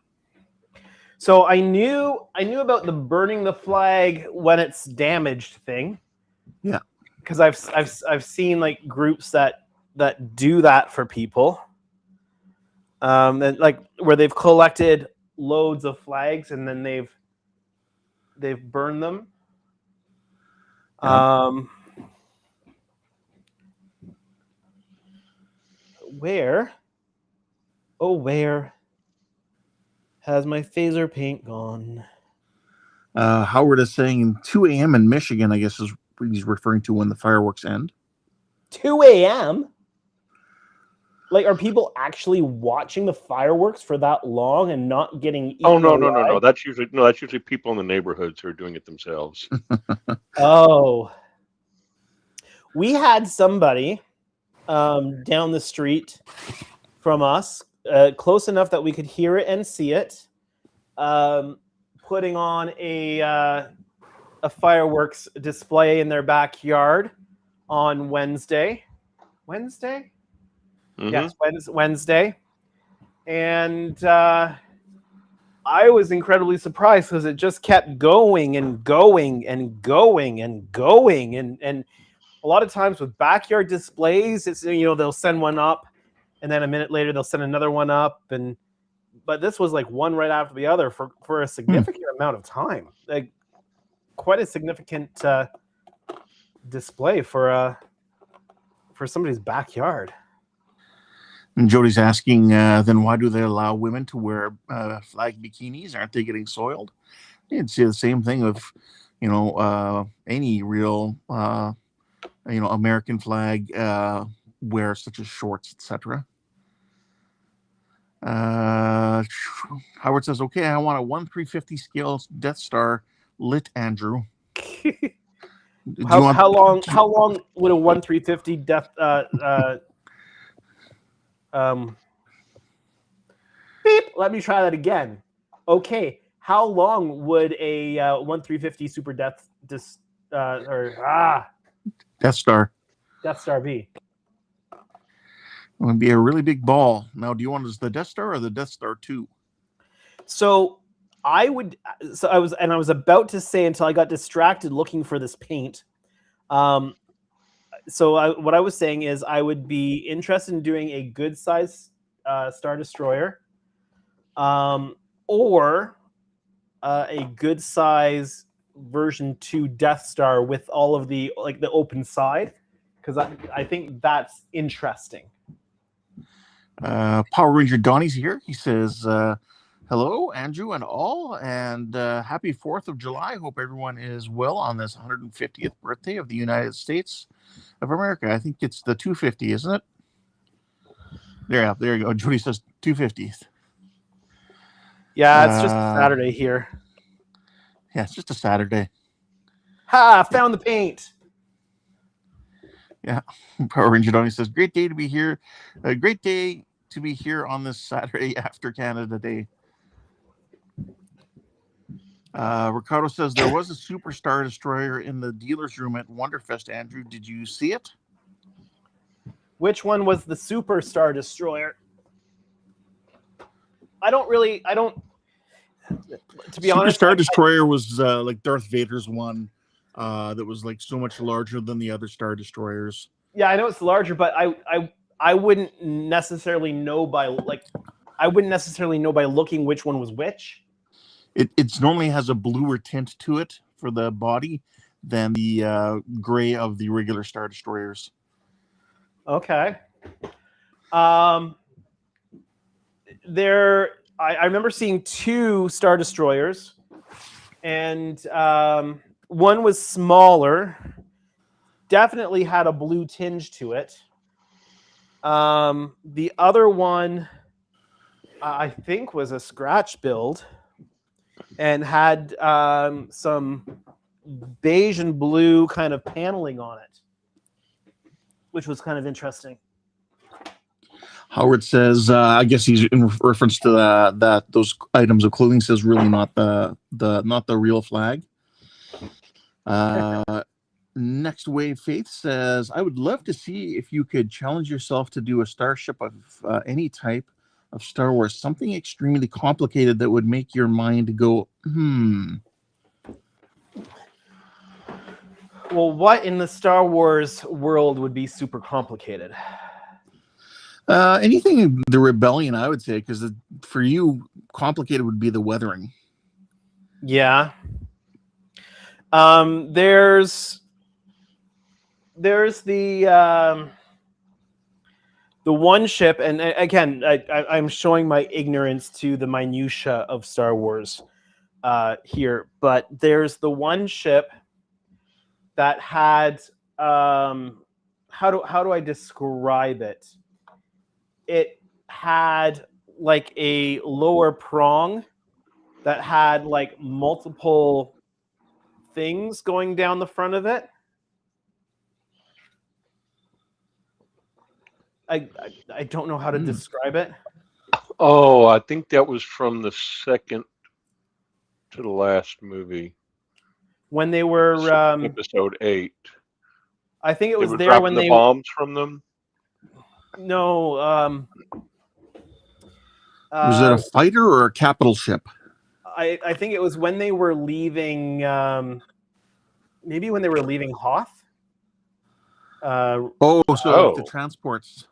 So I knew about the burning the flag when it's damaged thing. Yeah. because I've seen like groups that do that for people, and like where they've collected loads of flags and then they've burned them. Where? Oh, where has my phaser paint gone? Howard is saying 2 a.m. in Michigan, I guess is what he's referring to when the fireworks end. 2 a.m.? Like, are people actually watching the fireworks for that long and not getting eaten? Oh, no. That's usually people in the neighborhoods who are doing it themselves. Oh. We had somebody down the street from us, close enough that we could hear it and see it, putting on a fireworks display in their backyard on Wednesday. Wednesday? Mm-hmm. Yes, Wednesday. And I was incredibly surprised because it just kept going and going and going and going. And a lot of times with backyard displays, it's, they'll send one up and then a minute later they'll send another one up. But this was like one right after the other for a significant amount of time. Like quite a significant display for somebody's backyard. And Jody's asking, then why do they allow women to wear flag bikinis? Aren't they getting soiled? You'd see the same thing of, any real, American flag wear, such as shorts, etc. Howard says, okay, I want a 1/350 scale Death Star lit, Andrew. How long would a 1/350 Death beep, let me try that again. Okay, how long would a 1/350 Super Death Star be? It would be a really big ball. Now, do you want the Death Star or the Death Star 2? So I was about to say until I got distracted looking for this paint. What I was saying is I would be interested in doing a good size Star Destroyer, or a good size version 2 Death Star with all of the open side, because I think that's interesting. Power Ranger Donnie's here. He says, hello, Andrew and all, and happy 4th of July. Hope everyone is well on this 150th birthday of the United States of America. I think it's the 250, isn't it? There you go. Jody says 250th. Yeah, it's just a Saturday here. Yeah, it's just a Saturday. Ha! Found the paint. Yeah, Power Ranger Donnie says, great day to be here. A great day to be here on this Saturday after Canada Day. Ricardo says, there was a Super Star Destroyer in the dealer's room at Wonderfest, Andrew. Did you see it? Which one was the Super Star Destroyer? To be honest, Super Star Destroyer was like Darth Vader's one that was like so much larger than the other Star Destroyers. Yeah, I know it's larger, but I wouldn't necessarily know by looking which one was which. It's normally has a bluer tint to it for the body than the gray of the regular Star Destroyers. Okay. I remember seeing 2 Star Destroyers, and one was smaller, definitely had a blue tinge to it. The other one, I think, was a scratch build and had some beige and blue kind of paneling on it, which was kind of interesting. Howard says, I guess he's in reference to that those items of clothing says really not the real flag. Next Wave Faith says, I would love to see if you could challenge yourself to do a starship of any type of Star Wars, something extremely complicated that would make your mind go, Well, what in the Star Wars world would be super complicated? Anything in the Rebellion, I would say, because for you, complicated would be the weathering. Yeah. There's the one ship, and again, I'm showing my ignorance to the minutia of Star Wars here, but there's the one ship that had how do I describe it? It had like a lower prong that had like multiple things going down the front of it. I don't know how to describe it. Oh, I think that was from the second to the last movie. When they were episode 8. I think it was they were there dropping when the they bombs from them. No, was it a fighter or a capital ship? I think it was when they were leaving. Maybe when they were leaving Hoth. Like the transports.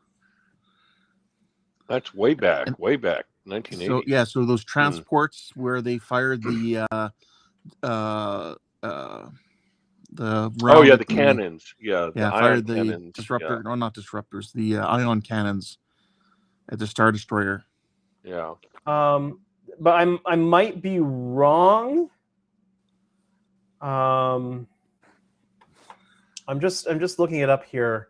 That's way back, 1980. So those transports where they fired the the cannons. The fired the cannons. disruptor, no, not disruptors, the ion cannons at the Star Destroyer. Yeah. But I might be wrong. I'm just looking it up here.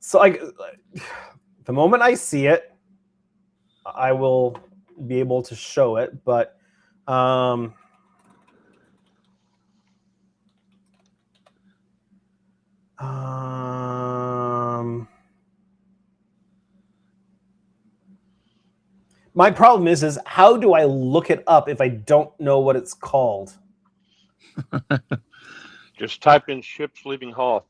So the moment I see it, I will be able to show it, but my problem is how do I look it up if I don't know what it's called? Just type in ships leaving Hoth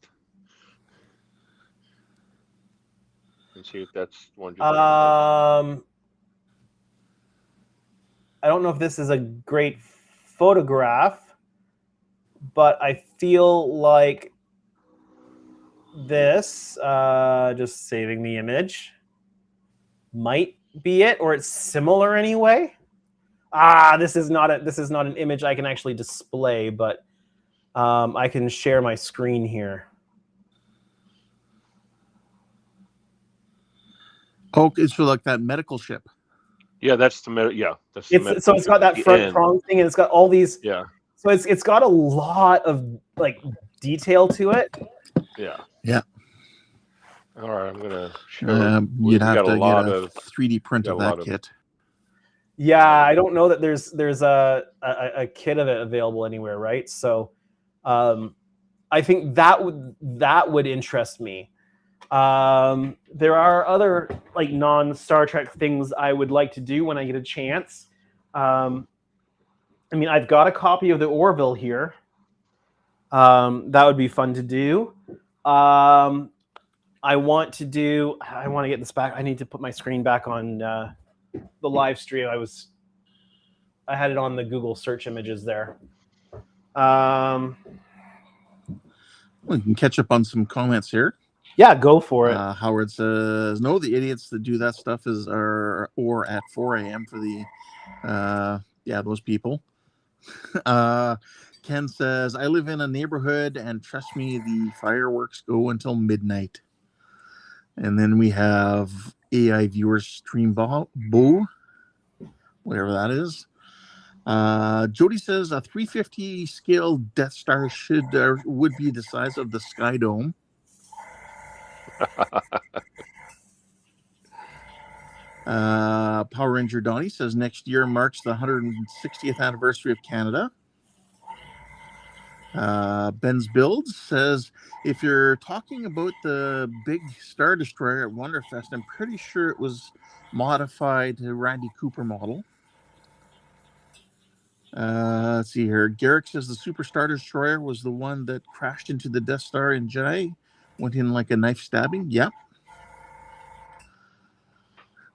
and see if that's one. I don't know if this is a great photograph, but I feel like this, just saving the image, might be it, or it's similar anyway. This is not an image I can actually display, but I can share my screen here. Oh, it's for like that medical ship. Yeah, that's the So it's got that front prong thing, and it's got all these. Yeah. So it's got a lot of like detail to it. Yeah. Yeah. All right, I'm gonna show. You'd have to get a 3D print of that kit. Yeah, I don't know that there's a kit of it available anywhere, right? So, I think that would interest me. There are other like non-Star Trek things I would like to do when I get a chance. I mean, I've got a copy of the Orville here. That would be fun to do. I want to get this back. I need to put my screen back on the live stream. I had it on the Google search images there. We can catch up on some comments here. Yeah, go for it. Howard says, no, the idiots that do that stuff are at 4 a.m. for the, those people. Ken says, I live in a neighborhood and trust me, the fireworks go until midnight. And then we have AI viewers stream Boo, whatever that is. Jody says a 350 scale Death Star would be the size of the Sky Dome. Power Ranger Donnie says next year marks the 160th anniversary of Canada. Ben's Builds says, if you're talking about the big Star Destroyer at Wonderfest, I'm pretty sure it was modified to Randy Cooper model. Let's see here. Garrick says the Super Star Destroyer was the one that crashed into the Death Star in Jedi. Went in like a knife stabbing. Yep.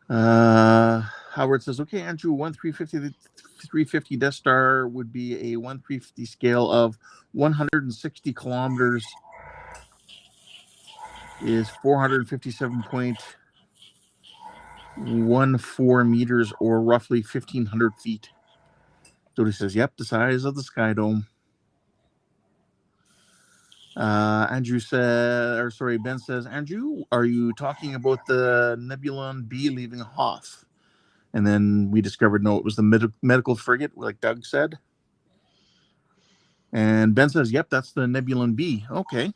Howard says, okay, Andrew, 350 Death Star would be a 1/350 scale of 160 kilometers is 457.14 meters or roughly 1,500 feet. Jody says, yep, the size of the Sky Dome. Andrew says, Ben says, Andrew, are you talking about the Nebulon B leaving Hoth? And then we discovered, no, it was the medical frigate, like Doug said. And Ben says, yep, that's the Nebulon B. Okay.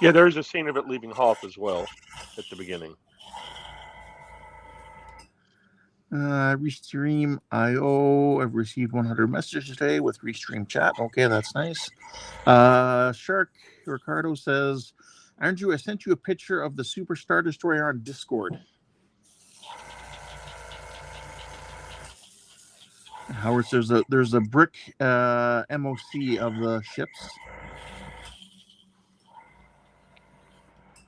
Yeah, there's a scene of it leaving Hoth as well at the beginning. Restream IO. I've received 100 messages today with Restream chat. Okay, that's nice. Shark Ricardo says, Andrew, I sent you a picture of the Super Star Destroyer on Discord. Howard says there's a brick MOC of the ships.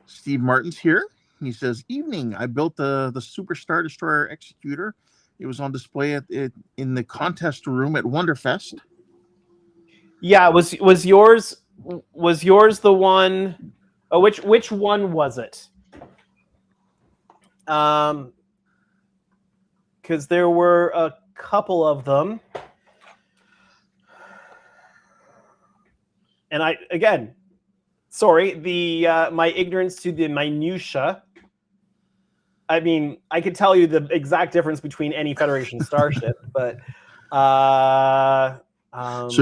Steve Martin's here. He says, evening, I built the Super Star Destroyer Executor. It was on display in the contest room at Wonderfest. Yeah, was yours the one? Oh, which one was it? Because there were a couple of them, and sorry, my ignorance to the minutia. I mean, I could tell you the exact difference between any Federation starship, but so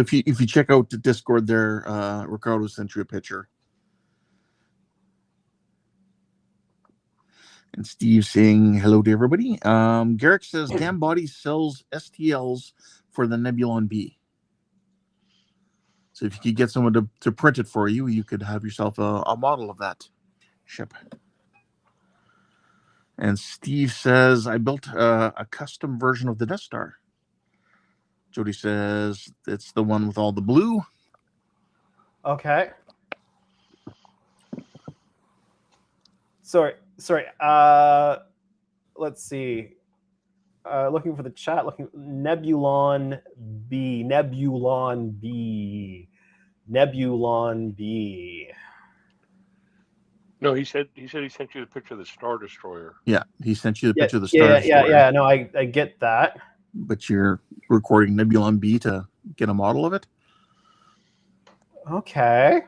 if you check out the Discord there, Ricardo sent you a picture. And Steve saying hello to everybody. Garrick says Gambody sells STLs for the Nebulon B. So if you could get someone to print it for you, you could have yourself a model of that ship. And Steve says, I built a custom version of the Death Star. Jody says it's the one with all the blue. Okay. Sorry. Let's see. Looking for the chat. Nebulon B. No, he said he sent you the picture of the Star Destroyer. Yeah, he sent you the picture of the Star Destroyer. Yeah. No, I get that. But you're recording Nebulon B to get a model of it? Okay.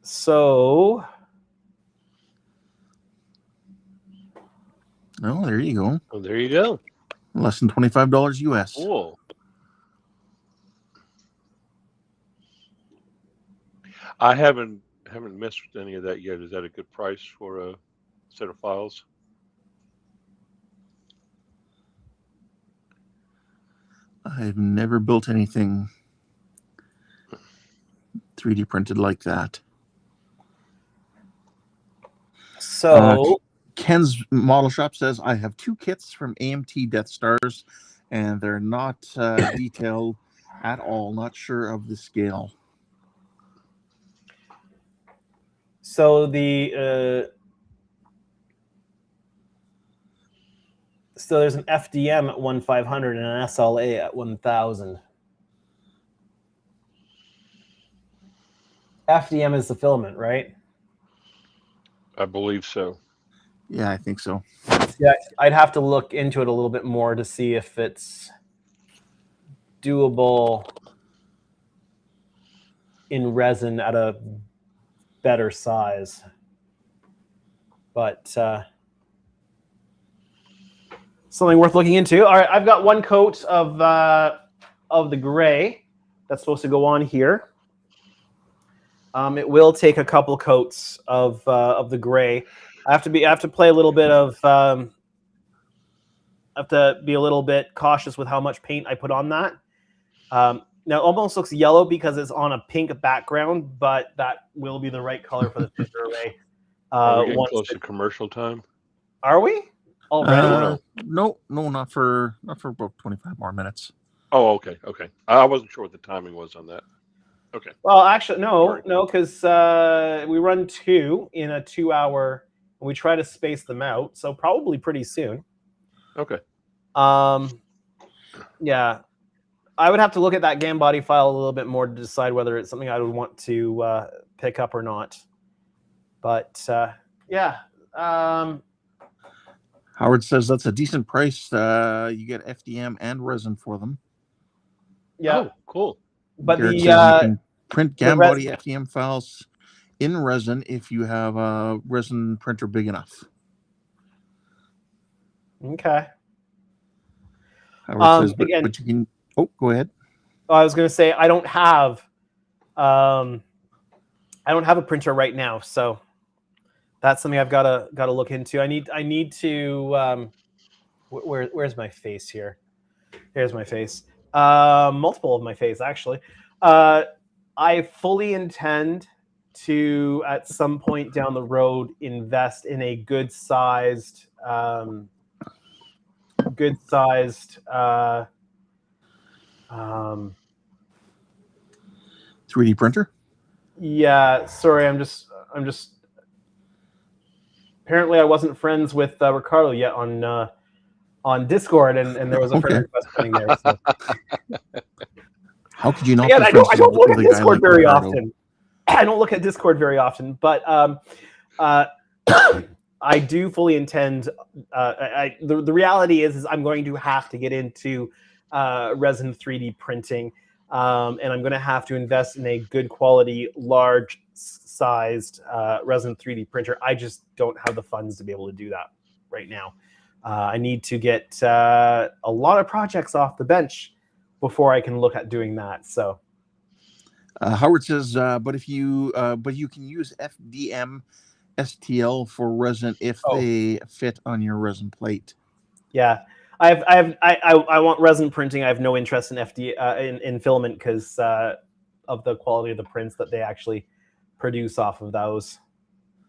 So. Oh, there you go. Oh, there you go. Less than $25 US. Cool. I haven't messed with any of that yet. Is that a good price for a set of files? I've never built anything 3D printed like that. So Ken's Model Shop says, I have 2 kits from AMT Death Stars, and they're not detailed at all. Not sure of the scale. So there's an FDM at 1,500 and an SLA at 1,000. FDM is the filament, right? I believe so. Yeah, I think so. Yeah, I'd have to look into it a little bit more to see if it's doable in resin at a better size. But something worth looking into. All right, I've got one coat of the gray that's supposed to go on here. It will take a couple coats of the gray. I have to play a little bit of. I have to be a little bit cautious with how much paint I put on that. Now it almost looks yellow because it's on a pink background, but that will be the right color for the filter array. Are we getting close to commercial time? Are we already? No, not for about 25 more minutes. Oh, okay. I wasn't sure what the timing was on that. Okay. Well, actually, no, Sorry. because we run 2 in a 2-hour, and we try to space them out, so probably pretty soon. Okay. Yeah, I would have to look at that game body file a little bit more to decide whether it's something I would want to pick up or not. But yeah. Howard says that's a decent price. You get FDM and resin for them. Yeah. Oh, cool. But Garrett says you can print Gambody FDM files in resin if you have a resin printer big enough. Okay. Howard says, but you can. Oh, go ahead. I was going to say I don't have a printer right now, so that's something I've got to look into. I need to. Where's my face here? Here's my face. Multiple of my face, actually. I fully intend to, at some point down the road, invest in a good-sized 3D printer. Yeah, sorry, I'm just. Apparently, I wasn't friends with Ricardo yet on Discord, and there was a friend request coming there. So. How could you not? Again, I don't look at Discord very often. I don't look at Discord very often, but I do fully intend. The reality is I'm going to have to get into resin 3D printing, and I'm going to have to invest in a good quality, large-sized resin 3D printer. I just don't have the funds to be able to do that right now. I need to get a lot of projects off the bench before I can look at doing that. So, Howard says, but you can use FDM STL for resin if they fit on your resin plate. Yeah, I want resin printing. I have no interest in in filament because of the quality of the prints that they actually produce off of those.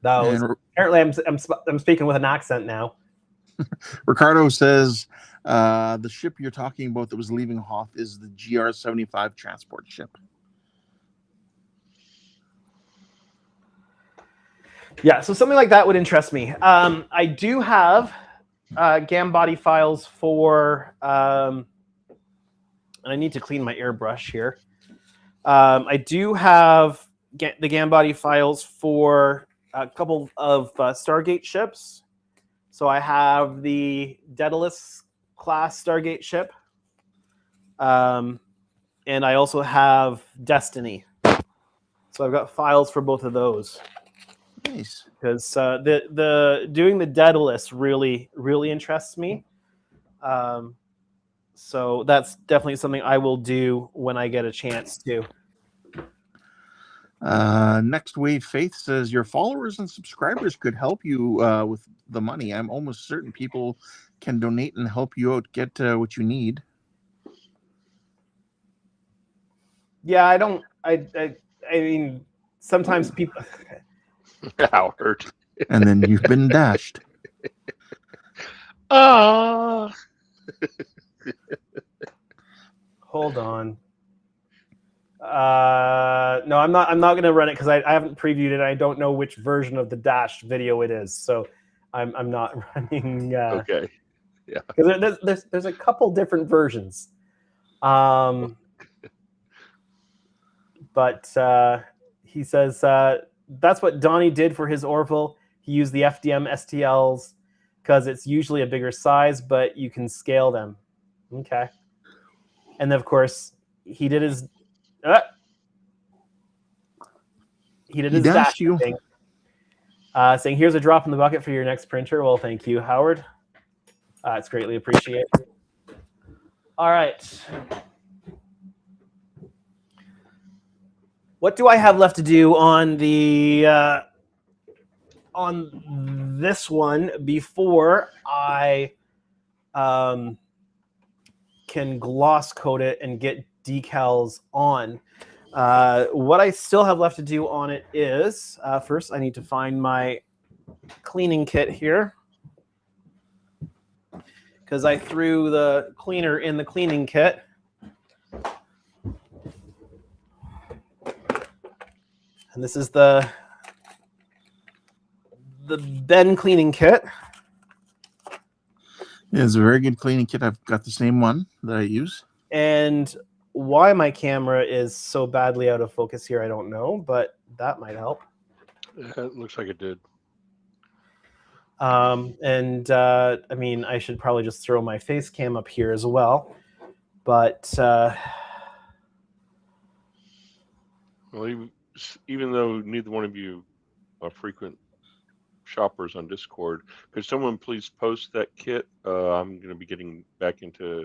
Apparently, I'm speaking with an accent now. Ricardo says the ship you're talking about that was leaving Hoth is the GR-75 transport ship. Yeah, so something like that would interest me. I do have Gambody files for. I need to clean my airbrush here. I do have the Gambody files for a couple of Stargate ships. So I have the Daedalus class Stargate ship, and I also have Destiny. So I've got files for both of those. Nice, because the doing the Daedalus really interests me. So that's definitely something I will do when I get a chance to. Next Wave Faith says your followers and subscribers could help you with the money. I'm almost certain people can donate and help you out get what you need. Yeah, I mean, sometimes people. Howard. And then you've been dashed. Hold on. No, I'm not going to run it because I haven't previewed it. I don't know which version of the dashed video it is, so I'm not running. Okay. Yeah. Because there's a couple different versions. But he says that's what Donnie did for his Orville. He used the FDM STLs because it's usually a bigger size, but you can scale them. Okay. And then, of course, he did his dash thing, saying, here's a drop in the bucket for your next printer. Well, thank you, Howard. It's greatly appreciated. All right. What do I have left to do on the on this one before I can gloss coat it and get decals on? What I still have left to do on it is first I need to find my cleaning kit here. because I threw the cleaner in the cleaning kit. And this is the Ben cleaning kit. Yeah, it's a very good cleaning kit. I've got the same one that I use. And why my camera is so badly out of focus here, I don't know, but that might help. It looks like it did. I mean, I should probably just throw my face cam up here as well. But well, even though neither one of you are frequent shoppers on Discord, could someone please post that kit? I'm going to be getting back into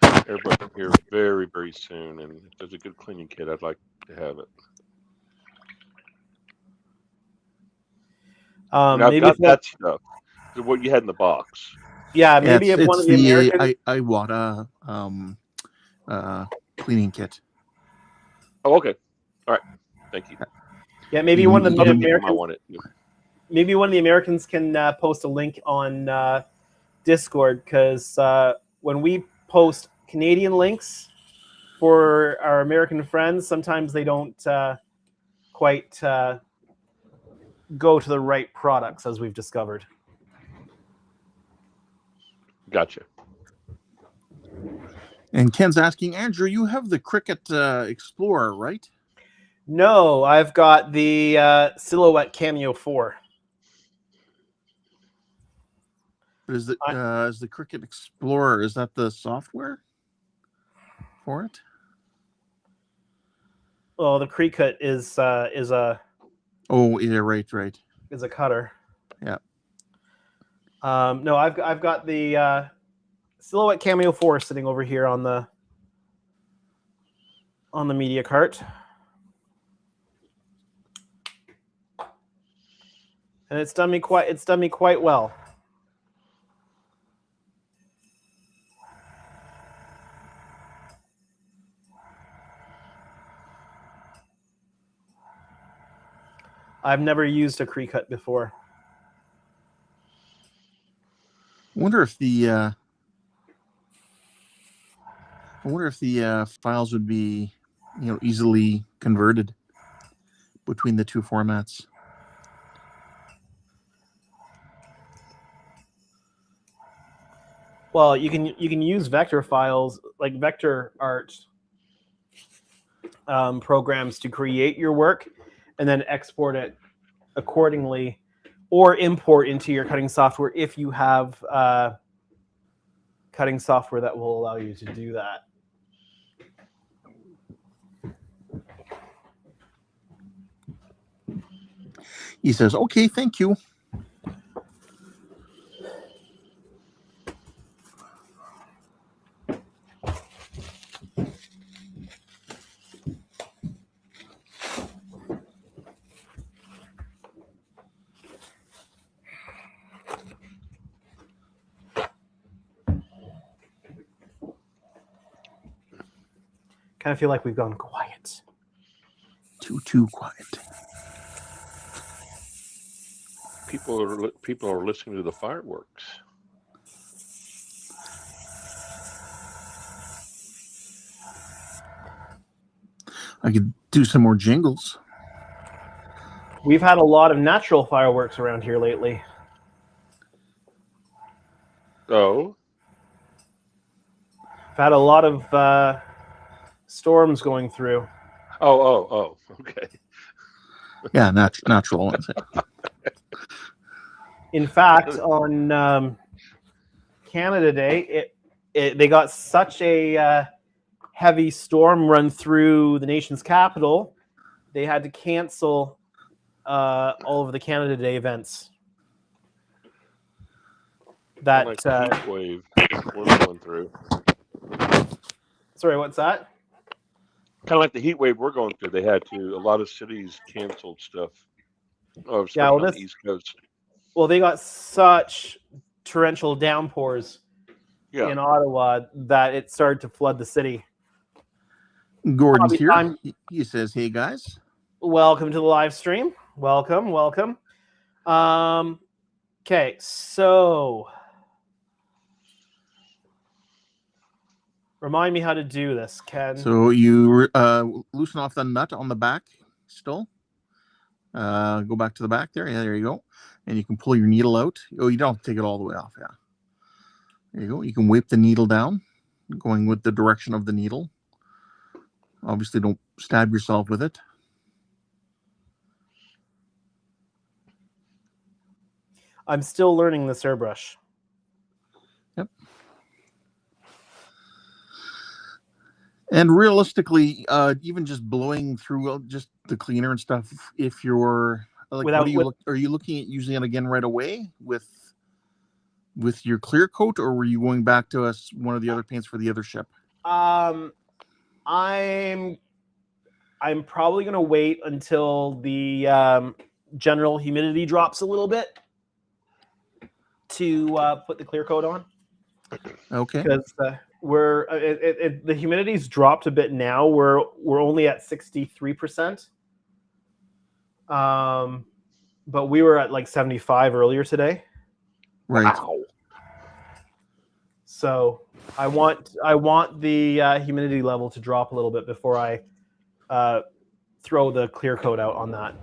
Airbrush here very, very soon, and if there's a good cleaning kit, I'd like to have it. I've got that stuff. What you had in the box. Yeah, maybe if one of the American Iwata cleaning kit. Oh, okay. All right. Thank you. Yeah, maybe one of the Americans. Want it. Maybe one of the Americans can post a link on Discord, because when we post Canadian links for our American friends, sometimes they don't quite go to the right products, as we've discovered. Gotcha. And Ken's asking, Andrew, you have the Cricut Explorer, right? No, I've got the Silhouette Cameo 4. But is the Cricut Explorer, is that the software for it? Well, the Cricut is a. Oh yeah, right. Is a cutter. Yeah. No, I've got the Silhouette Cameo 4 sitting over here on the media cart. And it's done me quite well. I've never used a Cricut before. I wonder if the files would be, easily converted between the two formats. Well, you can use vector files, like vector art programs, to create your work and then export it accordingly, or import into your cutting software if you have cutting software that will allow you to do that. He says, okay, thank you. Kind of feel like we've gone quiet. Too quiet. People are listening to the fireworks. I could do some more jingles. We've had a lot of natural fireworks around here lately. Oh. I've had a lot of storms going through. Oh, okay. Yeah, natural. In fact, on Canada Day, they got such a heavy storm run through the nation's capital, they had to cancel all of the Canada Day events. That like the heat wave we're going through. Sorry, what's that? Kind of like the heat wave we're going through. They had to. A lot of cities canceled stuff. Oh, especially on the East Coast. Well, they got such torrential downpours in Ottawa that it started to flood the city. Gordon's here. He says, "Hey guys, welcome to the live stream. Welcome. Okay, so Remind me how to do this, Ken. So you loosen off the nut on the back still. Go back to the back there. Yeah, there you go. And you can pull your needle out. Oh, you don't have to take it all the way off. Yeah. There you go. You can wipe the needle down, going with the direction of the needle. Obviously, don't stab yourself with it. I'm still learning this airbrush. Yep. And realistically, even just blowing through just the cleaner and stuff, if you're like, are you looking at using it again right away with your clear coat, or were you going back to one of the other paints for the other ship? I'm probably going to wait until the general humidity drops a little bit to put the clear coat on. Okay. Because the humidity's dropped a bit now. We're only at 63%. But we were at like 75 earlier today. Right. Wow. So I want the humidity level to drop a little bit before I throw the clear coat out on that.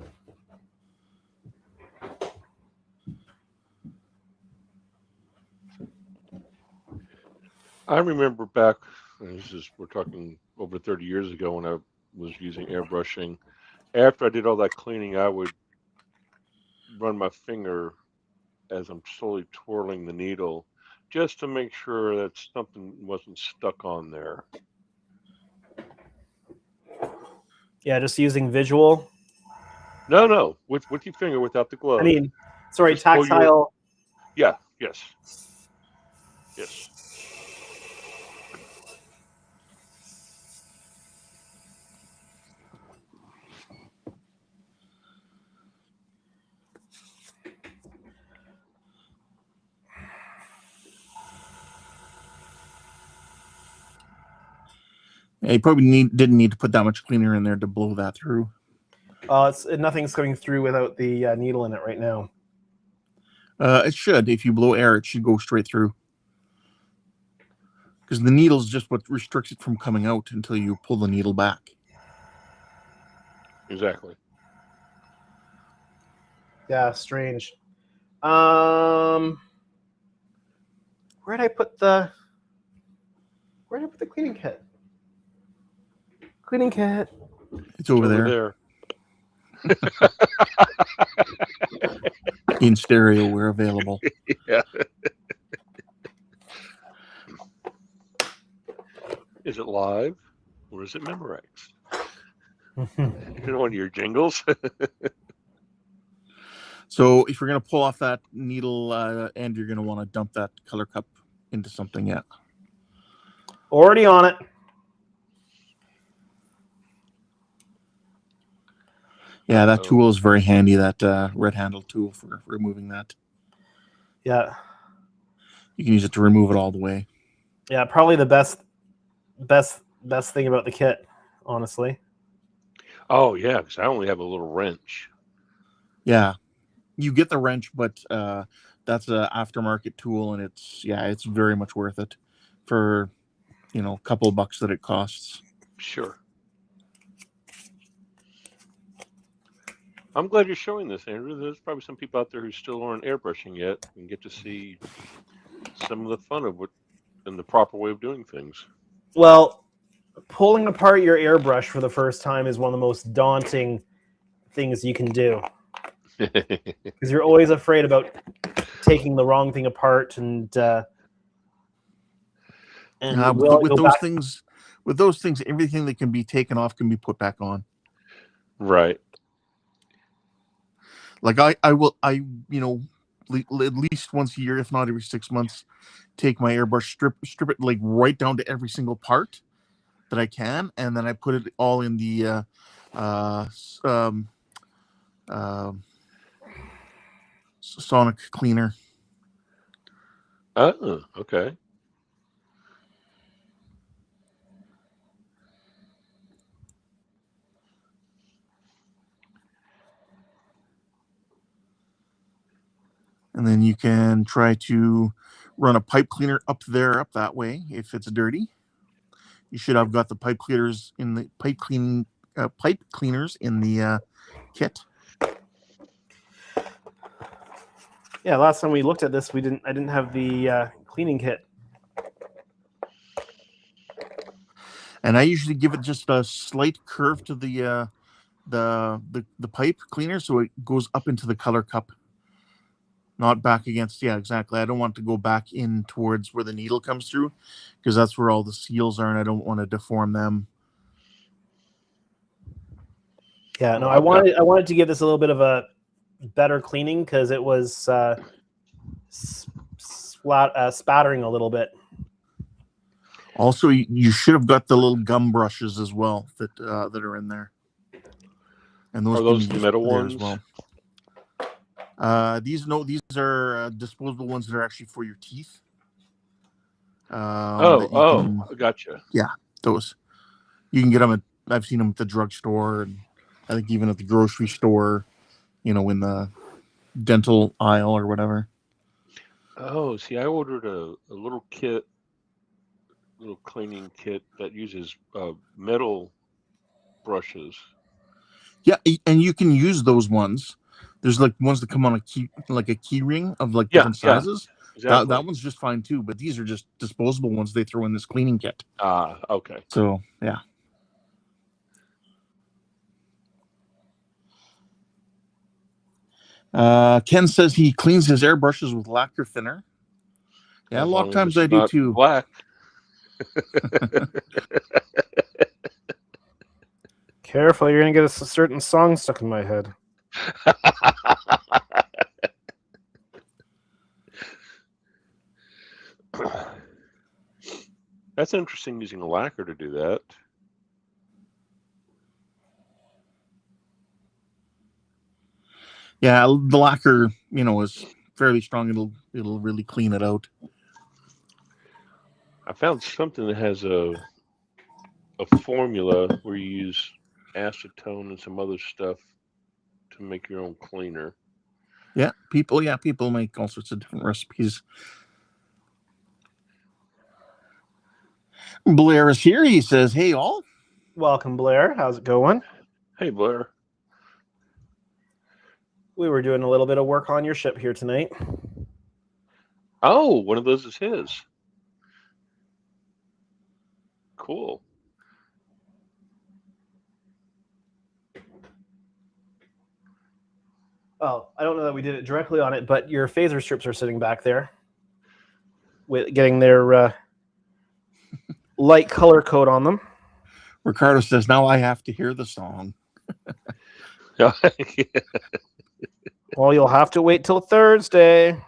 I remember back, we're talking over 30 years ago when I was using airbrushing. After I did all that cleaning, I would run my finger as I'm slowly twirling the needle just to make sure that something wasn't stuck on there. Yeah, just using visual. No, with your finger without the glove. I mean, sorry, just tactile. Yeah, yes. Yeah, you probably didn't need to put that much cleaner in there to blow that through. Nothing's going through without the needle in it right now. It should. If you blow air, it should go straight through. Because the needle is just what restricts it from coming out until you pull the needle back. Exactly. Yeah, strange. Where'd I put the cleaning kit? Cleaning kit. It's over there. In stereo, we're available. Yeah. Is it live or is it Memorex? One of your jingles. So if you're going to pull off that needle, and you're going to want to dump that color cup into something, yeah. Already on it. Yeah, that tool is very handy, that red handle tool for removing that. Yeah. You can use it to remove it all the way. Yeah, probably the best thing about the kit, honestly. Oh, yeah, because I only have a little wrench. Yeah. You get the wrench, but that's an aftermarket tool, and it's very much worth it for, a couple of bucks that it costs. Sure. I'm glad you're showing this, Andrew. There's probably some people out there who still aren't airbrushing yet and get to see some of the fun of and the proper way of doing things. Well, pulling apart your airbrush for the first time is one of the most daunting things you can do. Because you're always afraid about taking the wrong thing apart, with those things, everything that can be taken off can be put back on. Right. Like I will at least once a year, if not every 6 months, take my airbrush, strip it like right down to every single part that I can, and then I put it all in the sonic cleaner. Oh, okay. And then you can try to run a pipe cleaner up that way if it's dirty. You should have got the pipe cleaners in the pipe cleaners in the kit. Yeah, last time we looked at this, I didn't have the cleaning kit. And I usually give it just a slight curve to the pipe cleaner, so it goes up into the color cup, not back against. Yeah, exactly. I don't want to go back in towards where the needle comes through, because that's where all the seals are, and I don't want to deform them. Yeah, no, I wanted to give this a little bit of a better cleaning because it was spattering a little bit. Also, you should have got the little gum brushes as well that are in there. And those are those the metal ones? As well. These are disposable ones that are actually for your teeth. I gotcha. Yeah, those you can get them I've seen them at the drugstore, and I think even at the grocery store. In the dental aisle or whatever. Oh, see, I ordered a little kit, little cleaning kit that uses metal brushes. Yeah, and you can use those ones. There's like ones that come on a key ring of like different sizes. Exactly. That one's just fine too. But these are just disposable ones they throw in this cleaning kit. Okay. So yeah. Ken says he cleans his airbrushes with lacquer thinner. Yeah, a lot of times I do too. Black. Careful, you're gonna get a certain song stuck in my head. That's interesting, using a lacquer to do that. Yeah, the lacquer, is fairly strong. It'll really clean it out. I found something that has a formula where you use acetone and some other stuff to make your own cleaner. Yeah, people make all sorts of different recipes. Blair is here. He says, "Hey, all." Welcome, Blair. How's it going? Hey, Blair. We were doing a little bit of work on your ship here tonight. Oh, one of those is his. Cool. Well, I don't know that we did it directly on it, but your phaser strips are sitting back there, with getting their light color coat on them. Ricardo says, "Now I have to hear the song." Well, you'll have to wait till Thursday.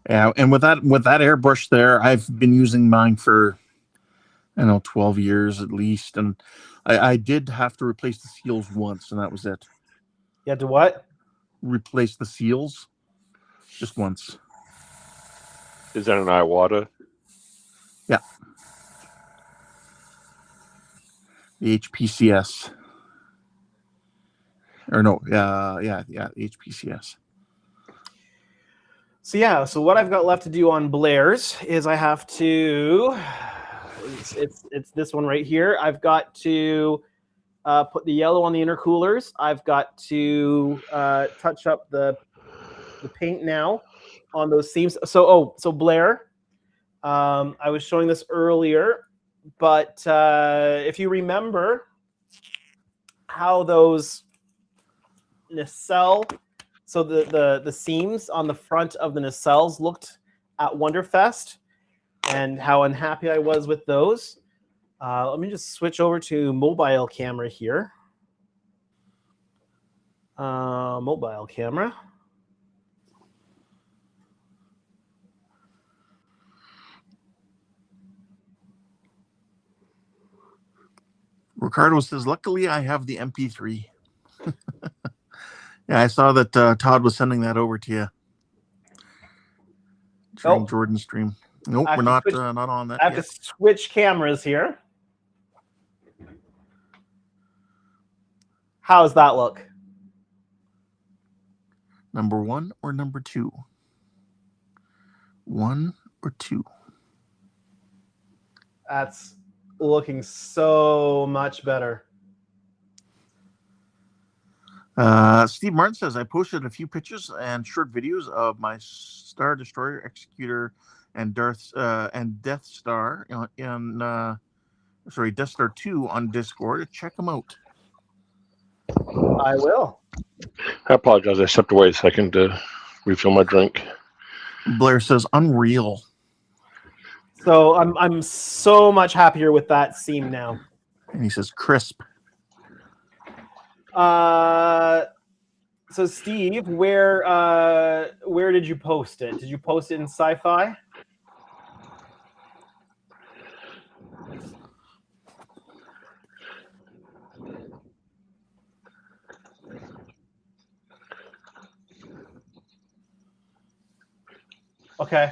Yeah, and with that airbrush there, I've been using mine for 12 years at least, and I did have to replace the seals once, and that was it. You had to what? Replace the seals just once. Is that an Iwata? Yeah. The HPCS. Or no, HPCS. So what I've got left to do on Blair's is I have to. It's this one right here. I've got to put the yellow on the intercoolers. I've got to touch up the paint now on those seams. So Blair, I was showing this earlier, but if you remember how those nacelle, so the seams on the front of the nacelles looked at Wonderfest, and how unhappy I was with those. Let me just switch over to mobile camera here. Mobile camera. Ricardo says, "Luckily, I have the MP3." Yeah, I saw that Todd was sending that over to you during Jordan's stream. Nope, we're not on that. I have to switch cameras here. How's that look? Number 1 or number 2? 1 or 2? That's looking so much better. Steve Martin says, I posted a few pictures and short videos of my Star Destroyer, Executor, and Death Star Death Star 2 on Discord. Check them out. I will. I apologize. I stepped away a second to refill my drink. Blair says, unreal. So I'm so much happier with that seam now. And he says, crisp. So Steve, where did you post it? Did you post it in Sci-Fi? Okay.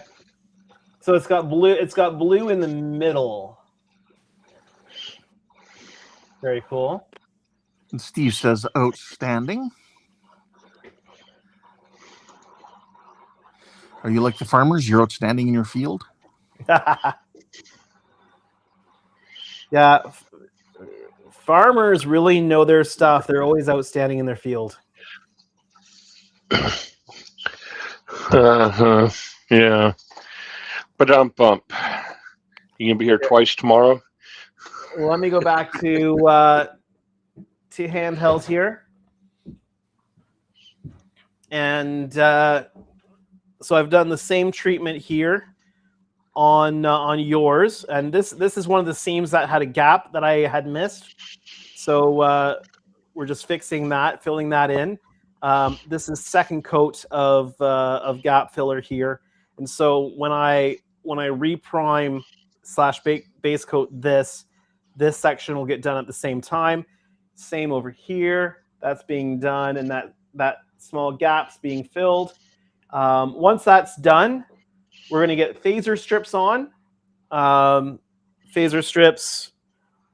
So it's got blue. It's got blue in the middle. Very cool. And Steve says, outstanding. Are you like the farmers? You're outstanding in your field? Yeah. Farmers really know their stuff. They're always outstanding in their field. Yeah. But bump. You gonna be here twice tomorrow? Let me go back to handheld here. And so I've done the same treatment here on yours, and this is one of the seams that had a gap that I had missed. So we're just fixing that, filling that in. This is second coat of gap filler here, and so when I reprime / base coat this section will get done at the same time. Same over here. That's being done, and that small gap's being filled. Once that's done, we're going to get phaser strips on. Phaser strips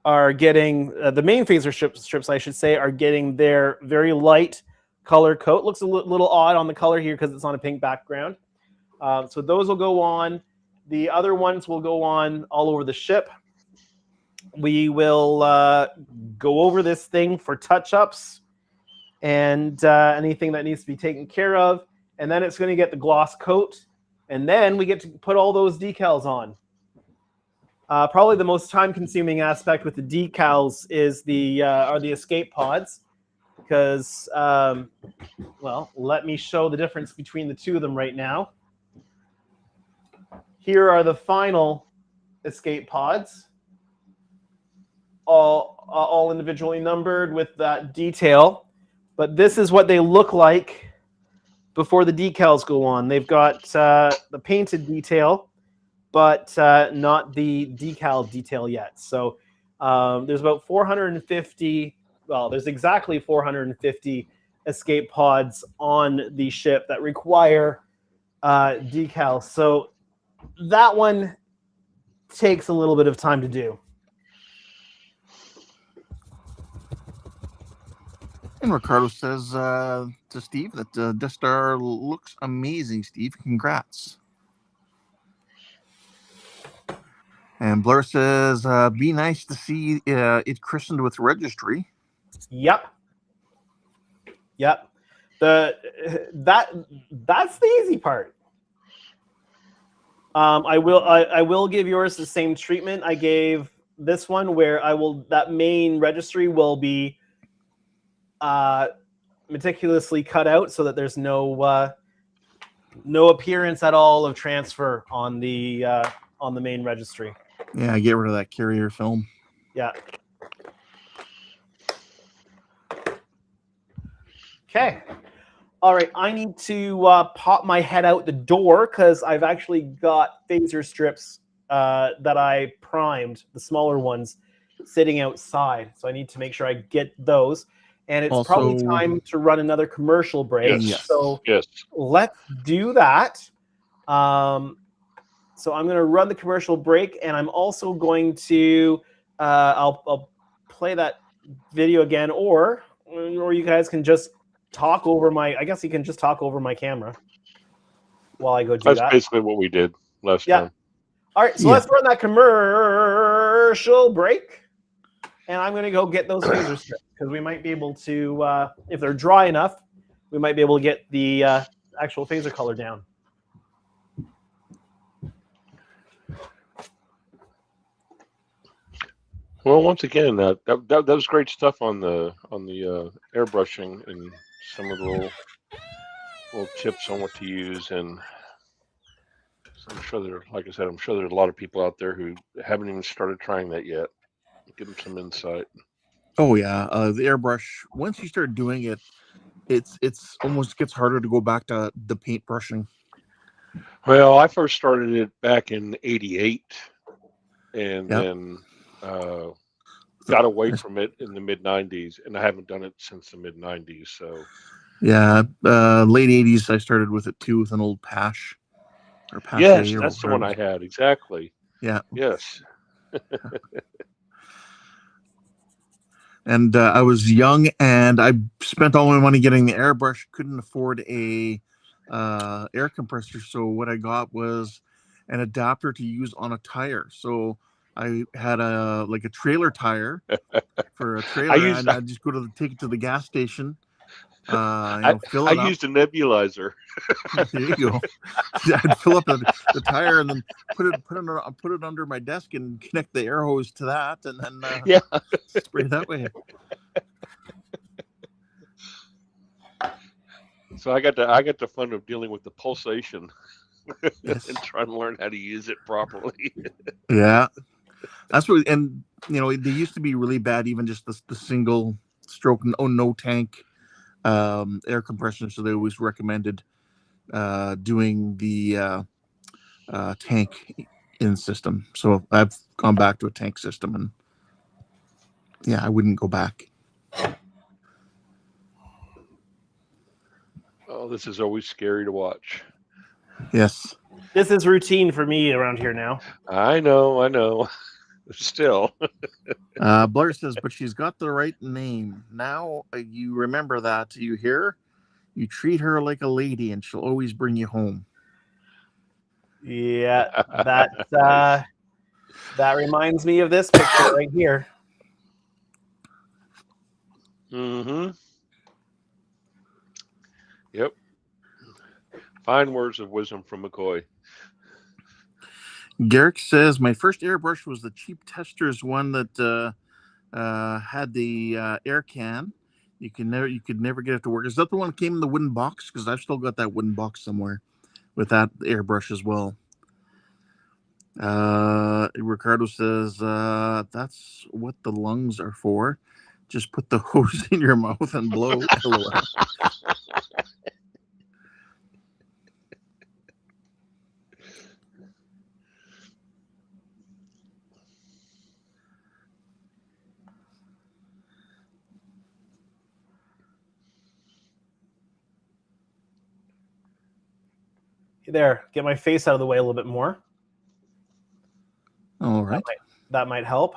are getting the main phaser strips, I should say, are getting their very light color coat. Looks a little odd on the color here because it's on a pink background. So those will go on. The other ones will go on all over the ship. We will go over this thing for touch-ups and anything that needs to be taken care of. And then it's going to get the gloss coat. And then we get to put all those decals on. Probably the most time-consuming aspect with the decals is are the escape pods. Because, well, let me show the difference between the two of them right now. Here are the final escape pods, all individually numbered with that detail. But this is what they look like before the decals go on. They've got the painted detail, but not the decal detail yet. So there's about 450, well, there's exactly 450 escape pods on the ship that require decals. So that one takes a little bit of time to do. And Ricardo says to Steve that Death Star looks amazing, Steve. Congrats. And Blair says, be nice to see it christened with registry. Yep. That's the easy part. I will give yours the same treatment I gave this one, where that main registry will be meticulously cut out so that there's no appearance at all of transfer on the main registry. Yeah, get rid of that carrier film. Yeah. Okay. All right. I need to pop my head out the door because I've actually got phaser strips that I primed, the smaller ones, sitting outside. So I need to make sure I get those. And it's also probably time to run another commercial break. Yes. So yes. Let's do that. So I'm going to run the commercial break, and I'm also going to I'll play that video again, or or you guys can just talk over my. I guess you can just talk over my camera while I go do That's that. basically what we did last time. All right, so let's run that commercial break, and I'm going to go get those phaser strips because we might be able to, if they're dry enough, we might be able to get the actual phaser color down. Well, once again, that was great stuff on the airbrushing and some of the little tips on what to use, and I'm sure there's a lot of people out there who haven't even started trying that yet. Give them some insight. Oh yeah, the airbrush. Once you start doing it, it's almost gets harder to go back to the paint brushing. Well, I first started it back in '88, and then got away from it in the mid '90s, and I haven't done it since the mid '90s. So yeah, late '80s I started with it too, with an old Pache. Or Pache, yes, that's the one I had exactly. Yeah. Yes. And I was young, and I spent all my money getting the airbrush. Couldn't afford a air compressor, so what I got was an adapter to use on a tire. So I had a trailer tire for a trailer, and I'd just take it to the gas station. Fill it up. I used a nebulizer. There you go. I'd fill up the tire and then put it under my desk and connect the air hose to that, and then spray that way. So I got the fun of dealing with the pulsation and trying to learn how to use it properly. Yeah, that's what. And they used to be really bad, even just the single stroke, no tank air compression. So they always recommended doing the tank in system. So I've gone back to a tank system, and I wouldn't go back. Oh, this is always scary to watch. Yes. This is routine for me around here now. I know. Still. Blair says, but she's got the right name. Now you remember that. You hear? You treat her like a lady, and she'll always bring you home. Yeah, that reminds me of this picture right here. Mm-hmm. Yep. Fine words of wisdom from McCoy. Garrick says, my first airbrush was the cheap Testors one that had the air can. You could never get it to work. Is that the one that came in the wooden box? Because I've still got that wooden box somewhere with that airbrush as well. Ricardo says, that's what the lungs are for. Just put the hose in your mouth and blow. LOL. There, get my face out of the way a little bit more. All right. That might help.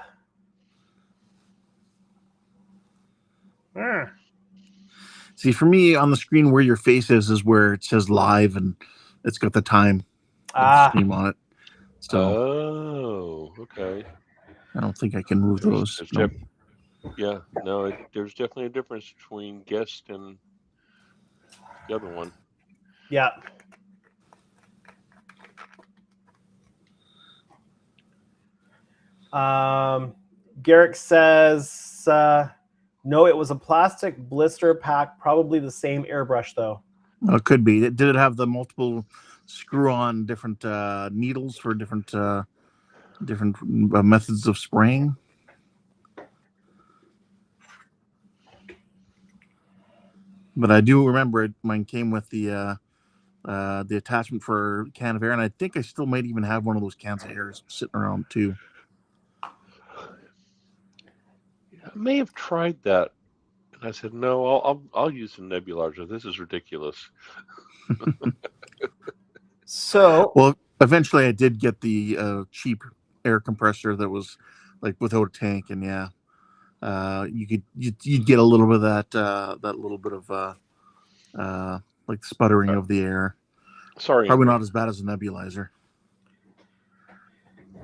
See, for me, on the screen where your face is where it says live, and it's got the time stream on it. So, okay. I don't think I can move those. There's definitely a difference between guest and the other one. Yeah. Garrick says, no, it was a plastic blister pack, probably the same airbrush, though. It could be. Did it have the multiple screw-on different needles for different methods of spraying? But I do remember mine came with the attachment for a can of air, and I think I still might even have one of those cans of air sitting around too. I may have tried that, and I said, "No, I'll use the nebulizer. This is ridiculous." Well, eventually I did get the cheap air compressor that was like without a tank, and you'd get a little bit of that little bit of like sputtering of the air. Sorry, probably Andrew. not as bad as a nebulizer.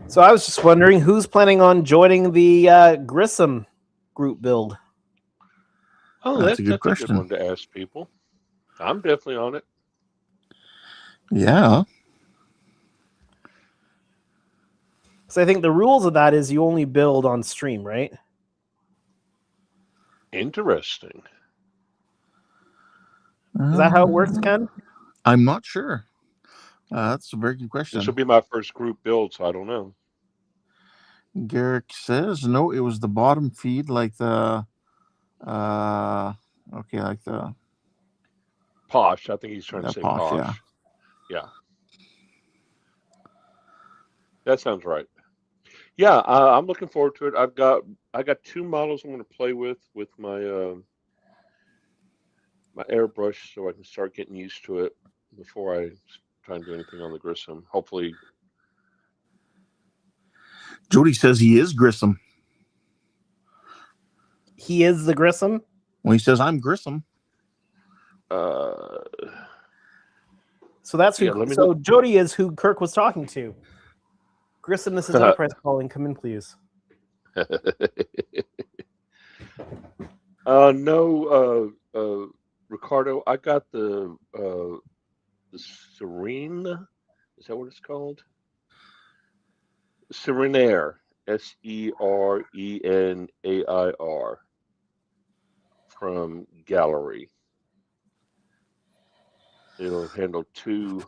So I was just wondering who's planning on joining the Grissom group build. Oh, that's a good one to ask people. I'm definitely on it. Yeah. So I think the rules of that is you only build on stream, right? Interesting. Is that how it works, Ken? I'm not sure. That's a very good question. This will be my first group build, so I don't know. Garrick says no. It was the bottom feed, like the like the Posh. I think he's trying to say posh. Yeah. That sounds right. Yeah, I'm looking forward to it. I got 2 models I'm going to play with my my airbrush, so I can start getting used to it before I try and do anything on the Grissom. Hopefully. Jody says he is Grissom. He is the Grissom? When he says I'm Grissom. So that's who. So Jody is who Kirk was talking to. Grissom, this is Enterprise calling. Come in, please. No, Ricardo. I got the Serene. Is that what it's called? Serenair. Serenair from Gallery. It'll handle 2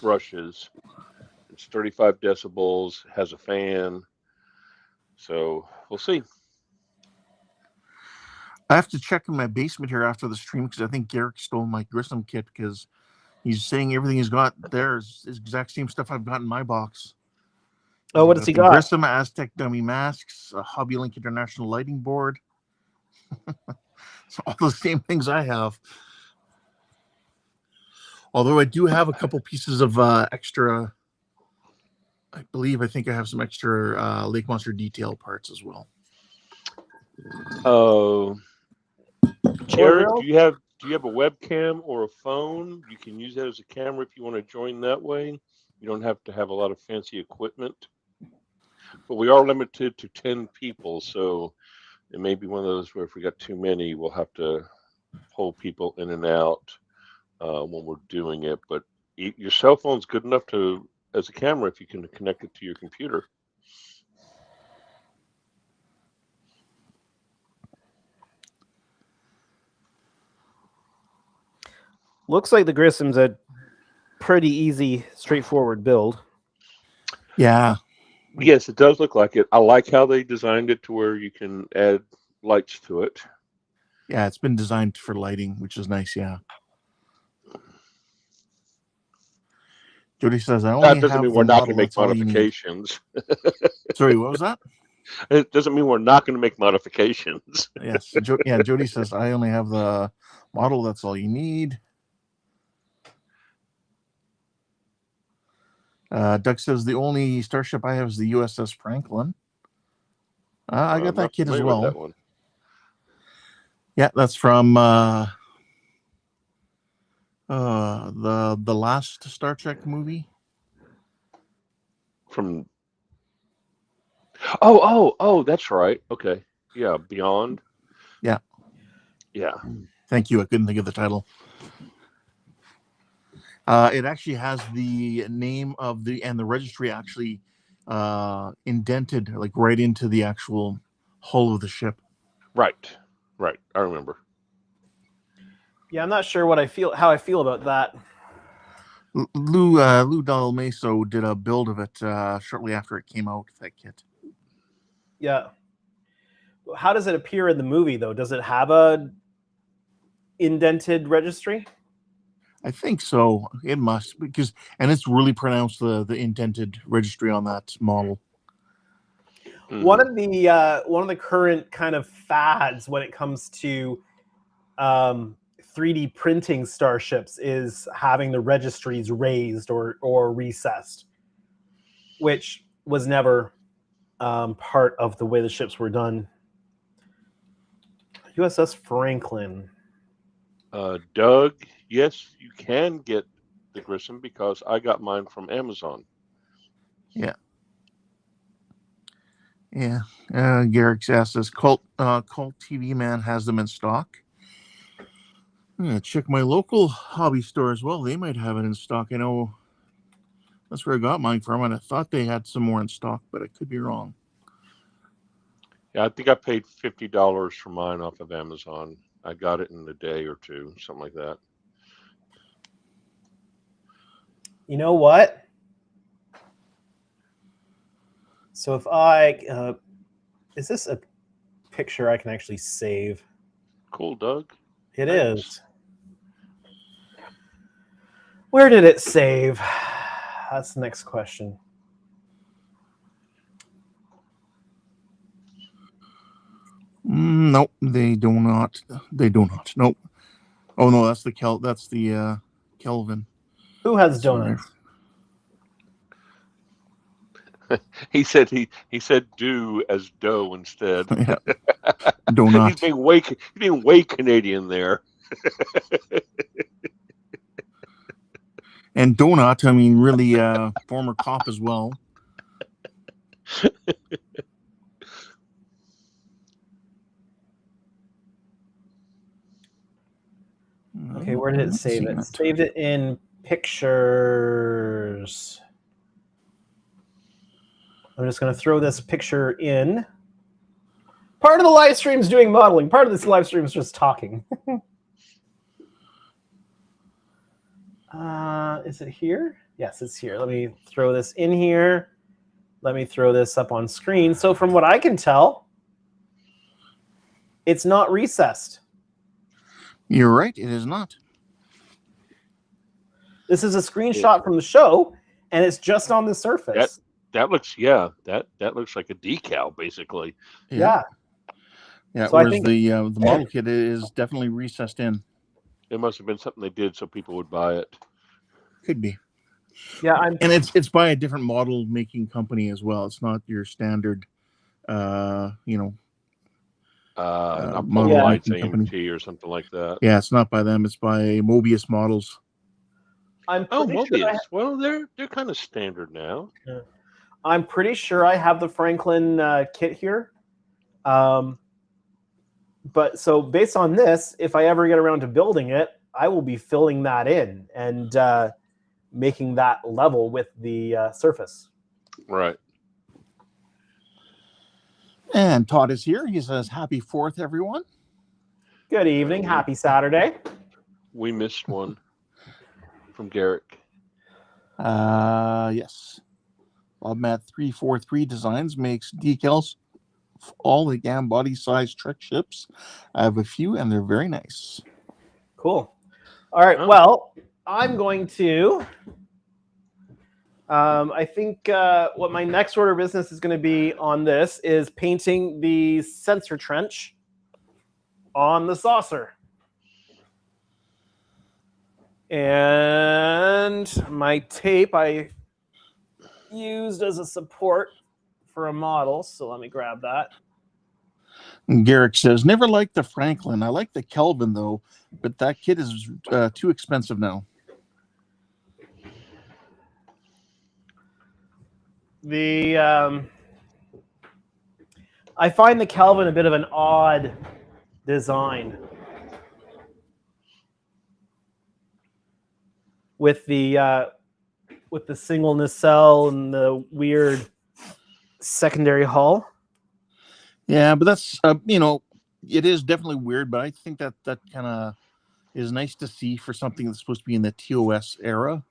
brushes. It's 35 decibels, has a fan. So we'll see. I have to check in my basement here after the stream because I think Garrick stole my Grissom kit because he's saying everything he's got there is exact same stuff I've got in my box. Oh, what does he got? Grissom Aztec dummy masks, a HobbyLink International lighting board. So all the same things I have. Although I do have a couple pieces of extra. I think I have some extra Lake Monster detail parts as well. Jared, do you have a webcam or a phone? You can use that as a camera if you want to join that way. You don't have to have a lot of fancy equipment. But we are limited to 10 people, so it may be one of those where if we got too many, we'll have to pull people in and out when we're doing it. But your cell phone's good enough as a camera if you can connect it to your computer. Looks like the Grissom's a pretty easy, straightforward build. Yeah. Yes, it does look like it. I like how they designed it to where you can add lights to it. Yeah, it's been designed for lighting, which is nice, yeah. Jody says, I only that doesn't have mean we're not going to make modifications. Sorry, what was that? It doesn't mean we're not going to make modifications. Yes. Jody says, I only have the model. That's all you need. Doug says, the only Starship I have is the USS Franklin. I got that kit as well. That one. Yeah, that's from the last Star Trek movie. From oh, that's right. Okay. Yeah, Beyond. Yeah. Yeah. Thank you. I couldn't think of the title. It actually has the name of the registry actually indented like right into the actual hull of the ship. Right. I remember. Yeah, I'm not sure how I feel about that. Lou Dalmeso did a build of it shortly after it came out, that kit. Yeah. How does it appear in the movie, though? Does it have a indented registry? I think so. It must, and it's really pronounced the indented registry on that model. Mm-hmm. One of the current kind of fads when it comes to 3D printing starships is having the registries raised or recessed, which was never part of the way the ships were done USS Franklin. Doug, yes, you can get the Grissom because I got mine from Amazon. Yeah. Yeah. Garrick's asked us, Cult TV Man has them in stock. I'm going to check my local hobby store as well. They might have it in stock. I know that's where I got mine from, and I thought they had some more in stock, but I could be wrong. Yeah, I think I paid $50 for mine off of Amazon. I got it in a day or two, something like that. You know what? So if I is this a picture I can actually save? Cool, Doug. It is. Where did it save? That's the next question. Nope, they do not. They do not. Nope. Oh no, that's the Kelvin. Who has donuts? He said do as dough instead. Yeah. Donut. He's being way Canadian there. And donut, I mean, really, former cop as well. Okay, where did it save it? Saved it in pictures. I'm just going to throw this picture in. Part of the live stream is doing modeling. Part of this live stream is just talking. Is it here? Yes, it's here. Let me throw this in here. Let me throw this up on screen. So from what I can tell, it's not recessed. You're right. It is not. This is a screenshot from the show, and it's just on the surface. That looks that looks like a decal basically. Yeah. Yeah. So whereas the model kit is definitely recessed in. It must have been something they did so people would buy it. Could be. Yeah, and it's by a different model making company as well. It's not your standard, not model Lights making company. AMT or something like that. Yeah, it's not by them. It's by Mobius Models. Mobius. Well, they're kind of standard now. Yeah. I'm pretty sure I have the Franklin kit here. But so based on this, if I ever get around to building it, I will be filling that in and making that level with the surface. Right. And Todd is here. He says, "Happy 4th, everyone." Good evening. Happy Saturday. We missed one from Garrick. Yes. BobMat343 Designs makes decals for all the GAM body size Trek ships. I have a few, and they're very nice. Cool. All right. Oh. Well, I'm going to. I think what my next order of business is going to be on this is painting the sensor trench on the saucer. And my tape I used as a support for a model. So let me grab that. And Garrick says, "Never liked the Franklin. I like the Kelvin, though, but that kit is too expensive now." I find the Kelvin a bit of an odd design with the single nacelle and the weird secondary hull. Yeah, but that's it is definitely weird, but I think that kind of is nice to see for something that's supposed to be in the TOS era.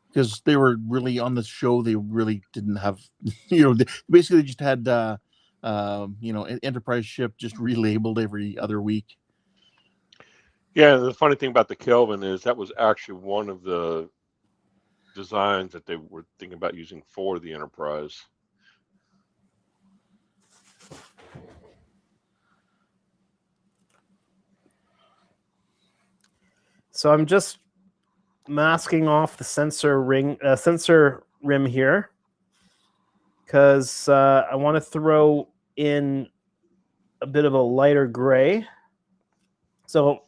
Because they were really on the show, they really didn't have, basically they just had, an Enterprise ship just relabeled every other week. Yeah, the funny thing about the Kelvin is that was actually one of the designs that they were thinking about using for the Enterprise. So I'm just masking off the sensor rim here because I want to throw in a bit of a lighter gray. So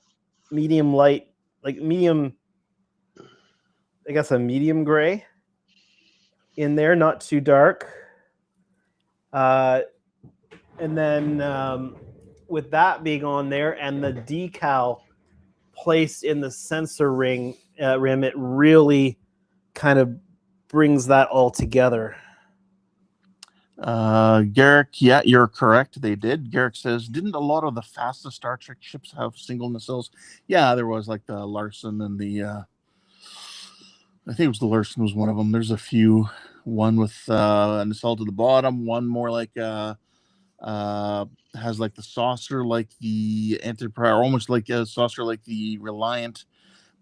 medium light, like medium, I guess a medium gray in there, not too dark. And then with that being on there and the decal placed in the sensor rim, it really kind of brings that all together. Garrick, yeah, you're correct. They did. Garrick says, didn't a lot of the fastest Star Trek ships have single nacelles? Yeah, there was like the Larson and the, I think it was the Larson was one of them. There's a few. One with a nacelle to the bottom. One more like has like the saucer, like the Enterprise, almost like a saucer, like the Reliant,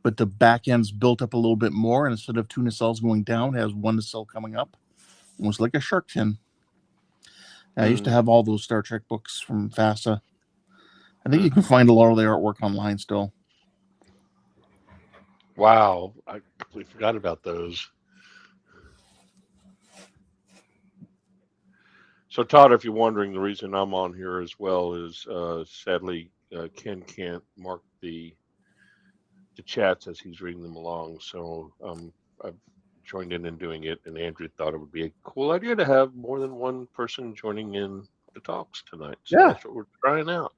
but the back end's built up a little bit more, and instead of 2 nacelles going down, it has 1 nacelle coming up, almost like a shark fin. I used to have all those Star Trek books from FASA. I think you can find a lot of their artwork online still. Wow, I completely forgot about those. So, Todd, if you're wondering, the reason I'm on here as well is sadly Ken can't mark the chats as he's reading them along. So I've joined in and doing it, and Andrew thought it would be a cool idea to have more than one person joining in the talks tonight. So that's what we're trying out.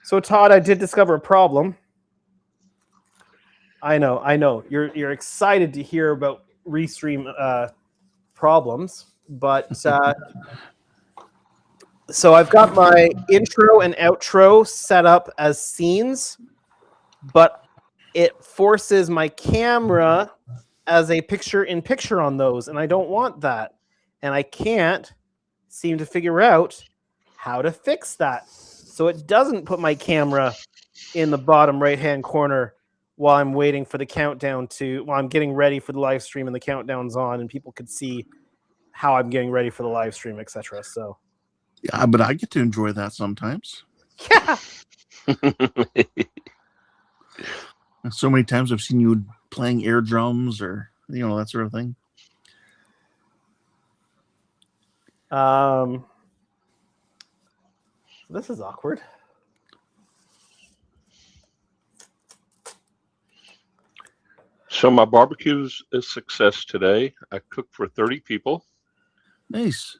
So, Todd, I did discover a problem. I know. You're excited to hear about Restream problems, but so I've got my intro and outro set up as scenes, but it forces my camera as a picture-in-picture on those, and I don't want that. And I can't seem to figure out how to fix that. So it doesn't put my camera in the bottom right-hand corner while I'm waiting for the countdown while I'm getting ready for the live stream and the countdown's on and people could see how I'm getting ready for the live stream, etc. So yeah, but I get to enjoy that sometimes. Yeah. So many times I've seen you playing air drums or that sort of thing. This is awkward. So my barbecue is a success today. I cooked for 30 people. Nice.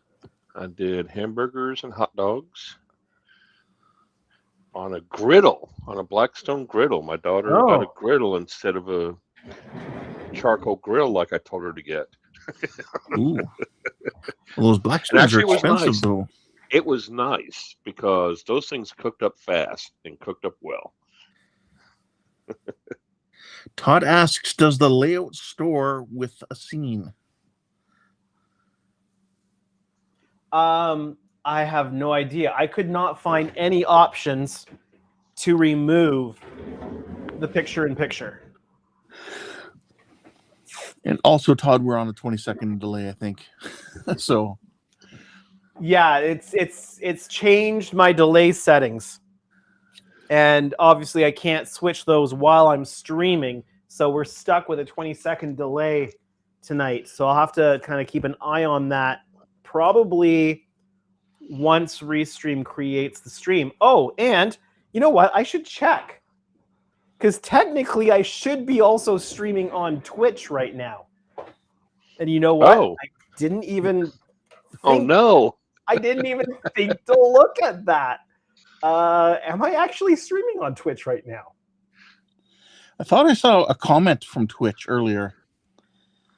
I did hamburgers and hot dogs on a griddle, on a Blackstone griddle. My daughter got a griddle instead of a charcoal grill like I told her to get. Ooh. Well, those Blackstones are expensive, though. It was nice because those things cooked up fast and cooked up well. Todd asks, does the layout store with a scene? I have no idea. I could not find any options to remove the picture-in-picture. And also, Todd, we're on a 20-second delay, I think. So, yeah, it's changed my delay settings, and obviously I can't switch those while I'm streaming. So we're stuck with a 20-second delay tonight. So I'll have to kind of keep an eye on that. Probably once Restream creates the stream. Oh, and you know what? I should check. Because technically I should be also streaming on Twitch right now. And you know what? Oh. I didn't even I didn't even think to look at that. Am I actually streaming on Twitch right now? I thought I saw a comment from Twitch earlier.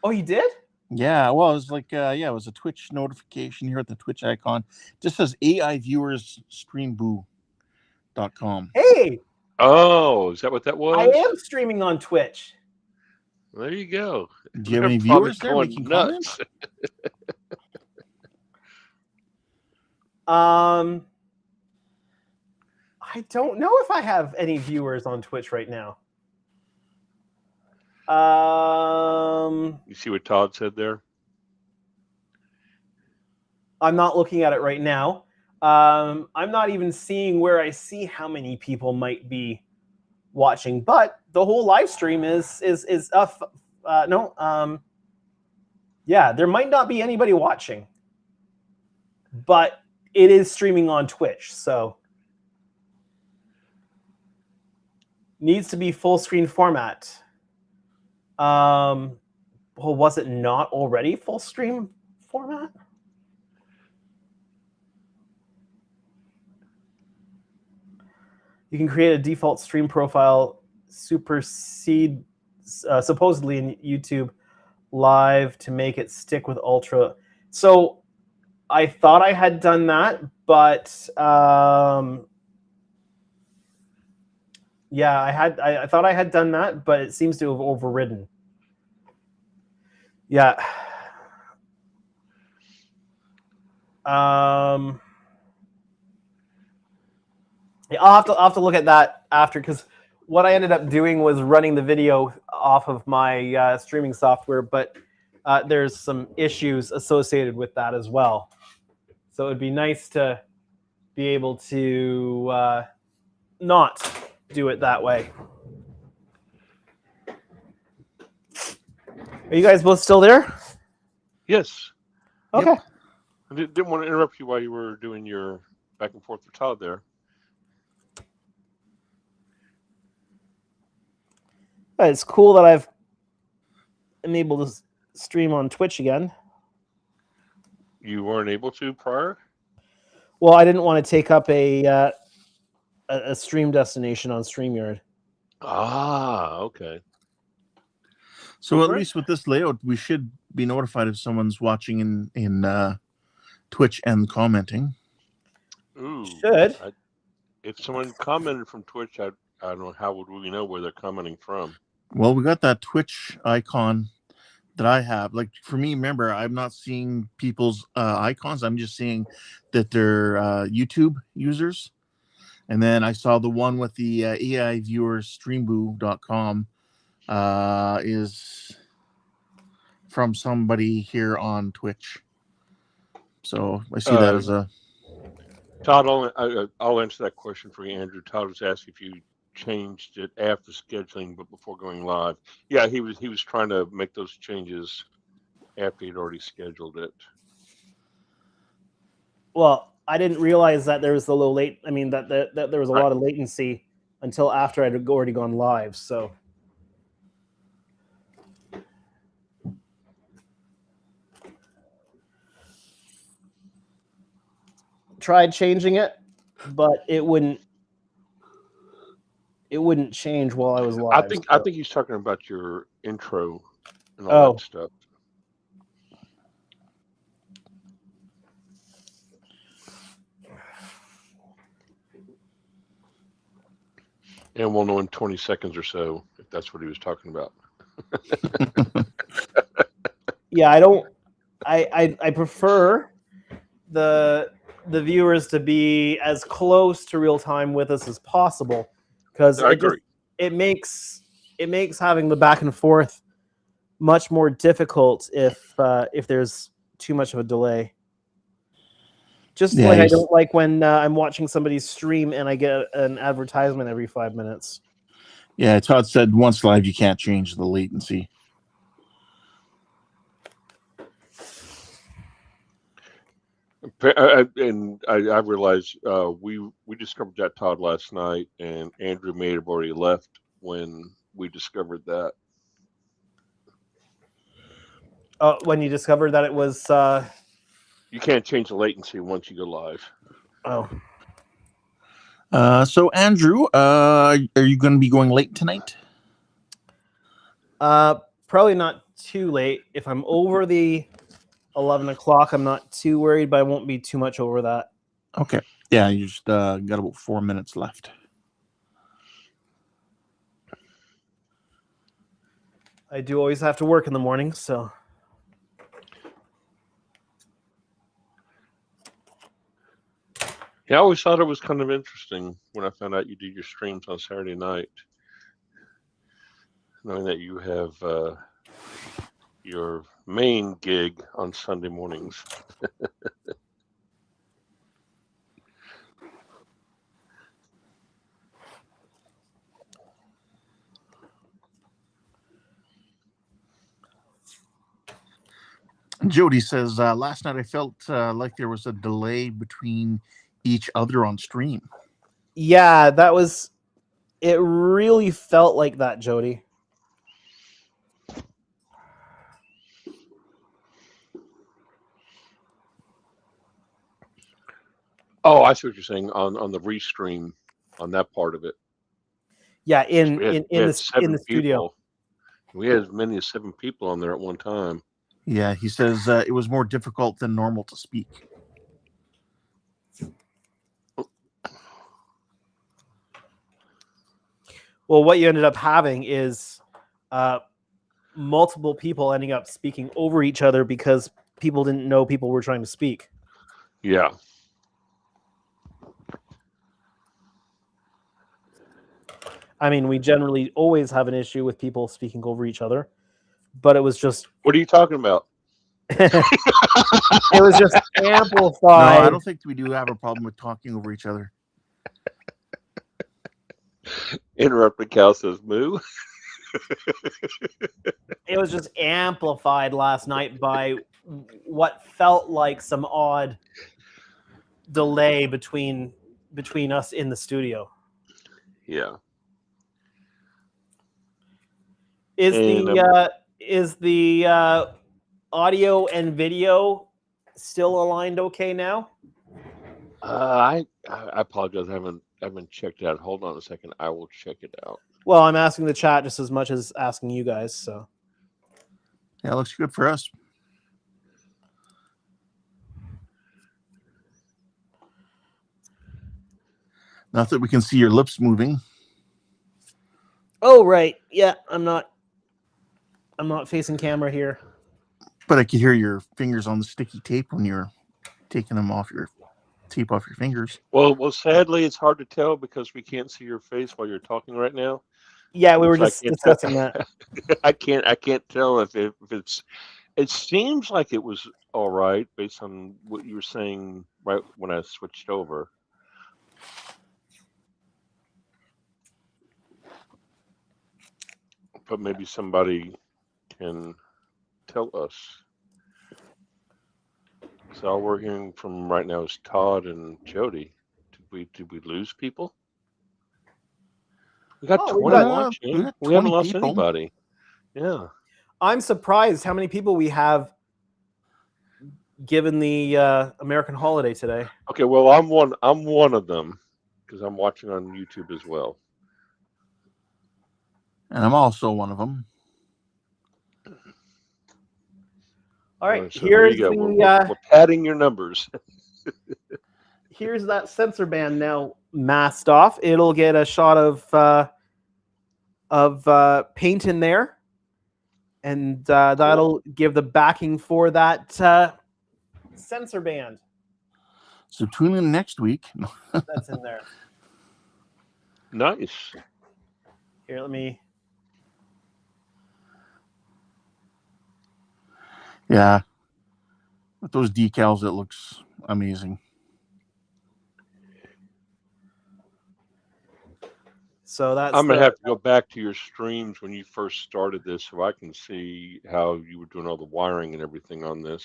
Oh, you did? Yeah, well, it was like, it was a Twitch notification here at the Twitch icon. It just says AI viewers streamboo.com. Hey! Oh, is that what that was? I am streaming on Twitch. There you go. Do you have any viewers there making comments? I don't know if I have any viewers on Twitch right now. You see what Todd said there? I'm not looking at it right now. I'm not even seeing where I see how many people might be watching, but the whole live stream is up. Yeah, there might not be anybody watching, but it is streaming on Twitch. So Needs to be full screen format. Well, was it not already full screen format? You can create a default stream profile, supersede supposedly in YouTube Live to make it stick with Ultra. So I thought I had done that, but yeah, I thought I had done that, but it seems to have overridden. Yeah. I'll have to look at that after, because what I ended up doing was running the video off of my streaming software, but there's some issues associated with that as well. So it'd be nice to be able to not do it that way. Are you guys both still there? Yes. Okay. Yep. I didn't want to interrupt you while you were doing your back and forth with Todd there. It's cool that I'm able to stream on Twitch again. You weren't able to prior? Well, I didn't want to take up a stream destination on StreamYard. Ah, okay. So at least with this layout, we should be notified if someone's watching in Twitch and commenting. Ooh. Should. If someone commented from Twitch, I don't know, how would we know where they're commenting from? Well, we got that Twitch icon that I have. Like for me, remember, I'm not seeing people's icons. I'm just seeing that they're YouTube users. And then I saw the one with the AI viewers, streamboo.com, is from somebody here on Twitch. So I see that as a... Todd, I'll answer that question for you, Andrew. Todd was asking if you changed it after scheduling, but before going live. Yeah, he was trying to make those changes after he'd already scheduled it. Well, I didn't realize that there was a low late. I mean, that there was a lot of latency until after I'd already gone live. So. Tried changing it, but it wouldn't change while I was live. I think he's talking about your intro and all that stuff. And we'll know in 20 seconds or so if that's what he was talking about. Yeah, I prefer the viewers to be as close to real time with us as possible, because it makes having the back and forth much more difficult if there's too much of a delay. Just like I don't like when I'm watching somebody's stream and I get an advertisement every 5 minutes. Yeah, Todd said once live you can't change the latency. And I realized we discovered that, Todd, last night, and Andrew may have already left when we discovered that. When you discovered that it was... You can't change the latency once you go live. Oh. So, Andrew, are you going to be going late tonight? Probably not too late. If I'm over the 11 o'clock, I'm not too worried, but I won't be too much over that. Okay. Yeah, you just got about 4 minutes left. I do always have to work in the morning, so... Yeah, I always thought it was kind of interesting when I found out you do your streams on Saturday night, knowing that you have your main gig on Sunday mornings. Jody says, last night I felt like there was a delay between each other on stream. Yeah, that was It really felt like that, Jody. Oh, I see what you're saying on the restream on that part of it. Yeah, in the studio. People. We had as many as 7 people on there at one time. Yeah, he says it was more difficult than normal to speak. Well, what you ended up having is multiple people ending up speaking over each other because people didn't know people were trying to speak. Yeah. I mean, we generally always have an issue with people speaking over each other, but it was just... What are you talking about? It was just amplified. No, I don't think we do have a problem with talking over each other. Interrupted Cal says, moo. It was just amplified last night by what felt like some odd delay between us in the studio. Yeah. Is the audio and video still aligned okay now? I apologize. I haven't checked it out. Hold on a second. I will check it out. Well, I'm asking the chat just as much as asking you guys. So yeah, it looks good for us. Not that we can see your lips moving. Oh right, yeah. I'm not facing camera here. But I could hear your fingers on the sticky tape when you're taking them off your tape off your fingers. Well, sadly, it's hard to tell because we can't see your face while you're talking right now. Yeah, we were just discussing that. I can't tell if it's. It seems like it was all right based on what you were saying right when I switched over. But maybe somebody can tell us. So all we're hearing from right now is Todd and Jody. Did we lose people? We got 20 watching. We haven't lost anybody. Yeah. I'm surprised how many people we have given the American holiday today. Okay, well I'm one of them because I'm watching on YouTube as well. And I'm also one of them. All right, so here's the... We're padding your numbers. Here's that sensor band now masked off. It'll get a shot of paint in there, and that'll give the backing for that sensor band. So tune in next week. That's in there. Nice. Here, let me... Yeah. With those decals, it looks amazing. So that's... I'm going to have to go back to your streams when you first started this so I can see how you were doing all the wiring and everything on this.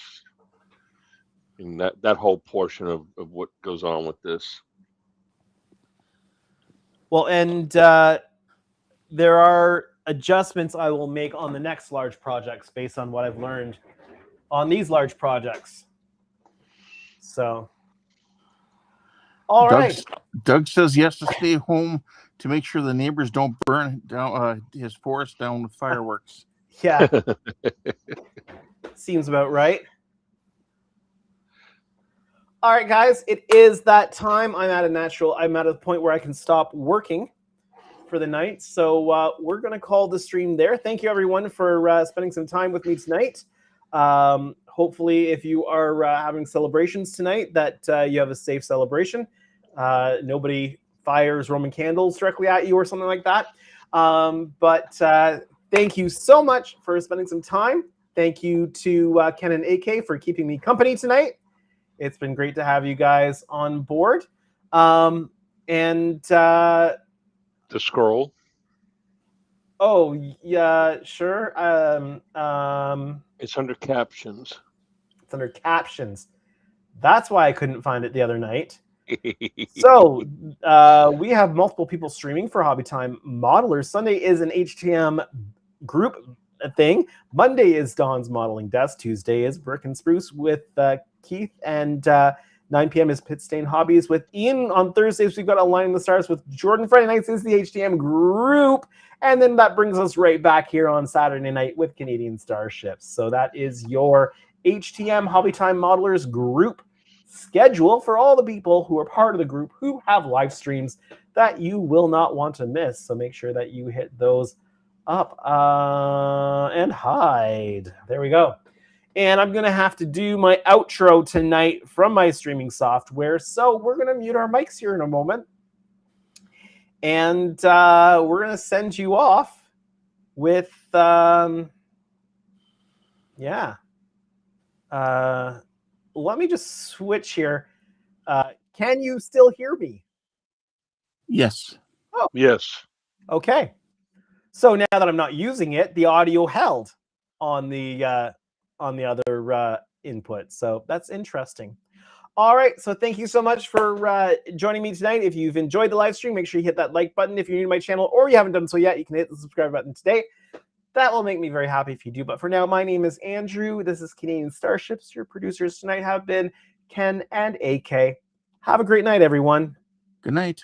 And that whole portion of what goes on with this. Well, and there are adjustments I will make on the next large projects based on what I've learned on these large projects. So, all right. Doug says he has to stay home to make sure the neighbors don't burn down his forest down with fireworks. Yeah. Seems about right. All right, guys, it is that time. I'm at a point where I can stop working for the night. So we're going to call the stream there. Thank you, everyone, for spending some time with me tonight. Hopefully, if you are having celebrations tonight, that you have a safe celebration. Nobody fires Roman candles directly at you or something like that. But thank you so much for spending some time. Thank you to Ken and AK for keeping me company tonight. It's been great to have you guys on board. And the scroll. Oh, yeah, sure. It's under captions. It's under captions. That's why I couldn't find it the other night. So we have multiple people streaming for Hobby Time Modelers. Sunday is an HTM group thing. Monday is Dawn's Modeling Desk. Tuesday is Brick and Spruce with Keith, and 9 p.m. is Pit Stain Hobbies with Ian. On Thursdays, we've got Aligning the Stars with Jordan. Friday nights is the HTM group. And then that brings us right back here on Saturday night with Canadian Starships. So that is your HTM Hobby Time Modelers group schedule for all the people who are part of the group who have live streams that you will not want to miss. So make sure that you hit those up and hide. There we go. And I'm going to have to do my outro tonight from my streaming software. So we're going to mute our mics here in a moment. And we're going to send you off with, let me just switch here. Can you still hear me? Yes. Oh, yes. Okay. So now that I'm not using it, the audio held on the other input. So that's interesting. All right. So thank you so much for joining me tonight. If you've enjoyed the live stream, make sure you hit that like button. If you're new to my channel or you haven't done so yet, you can hit the subscribe button today. That will make me very happy if you do. But for now, my name is Andrew. This is Canadian Starships. Your producers tonight have been Ken and AK. Have a great night, everyone. Good night.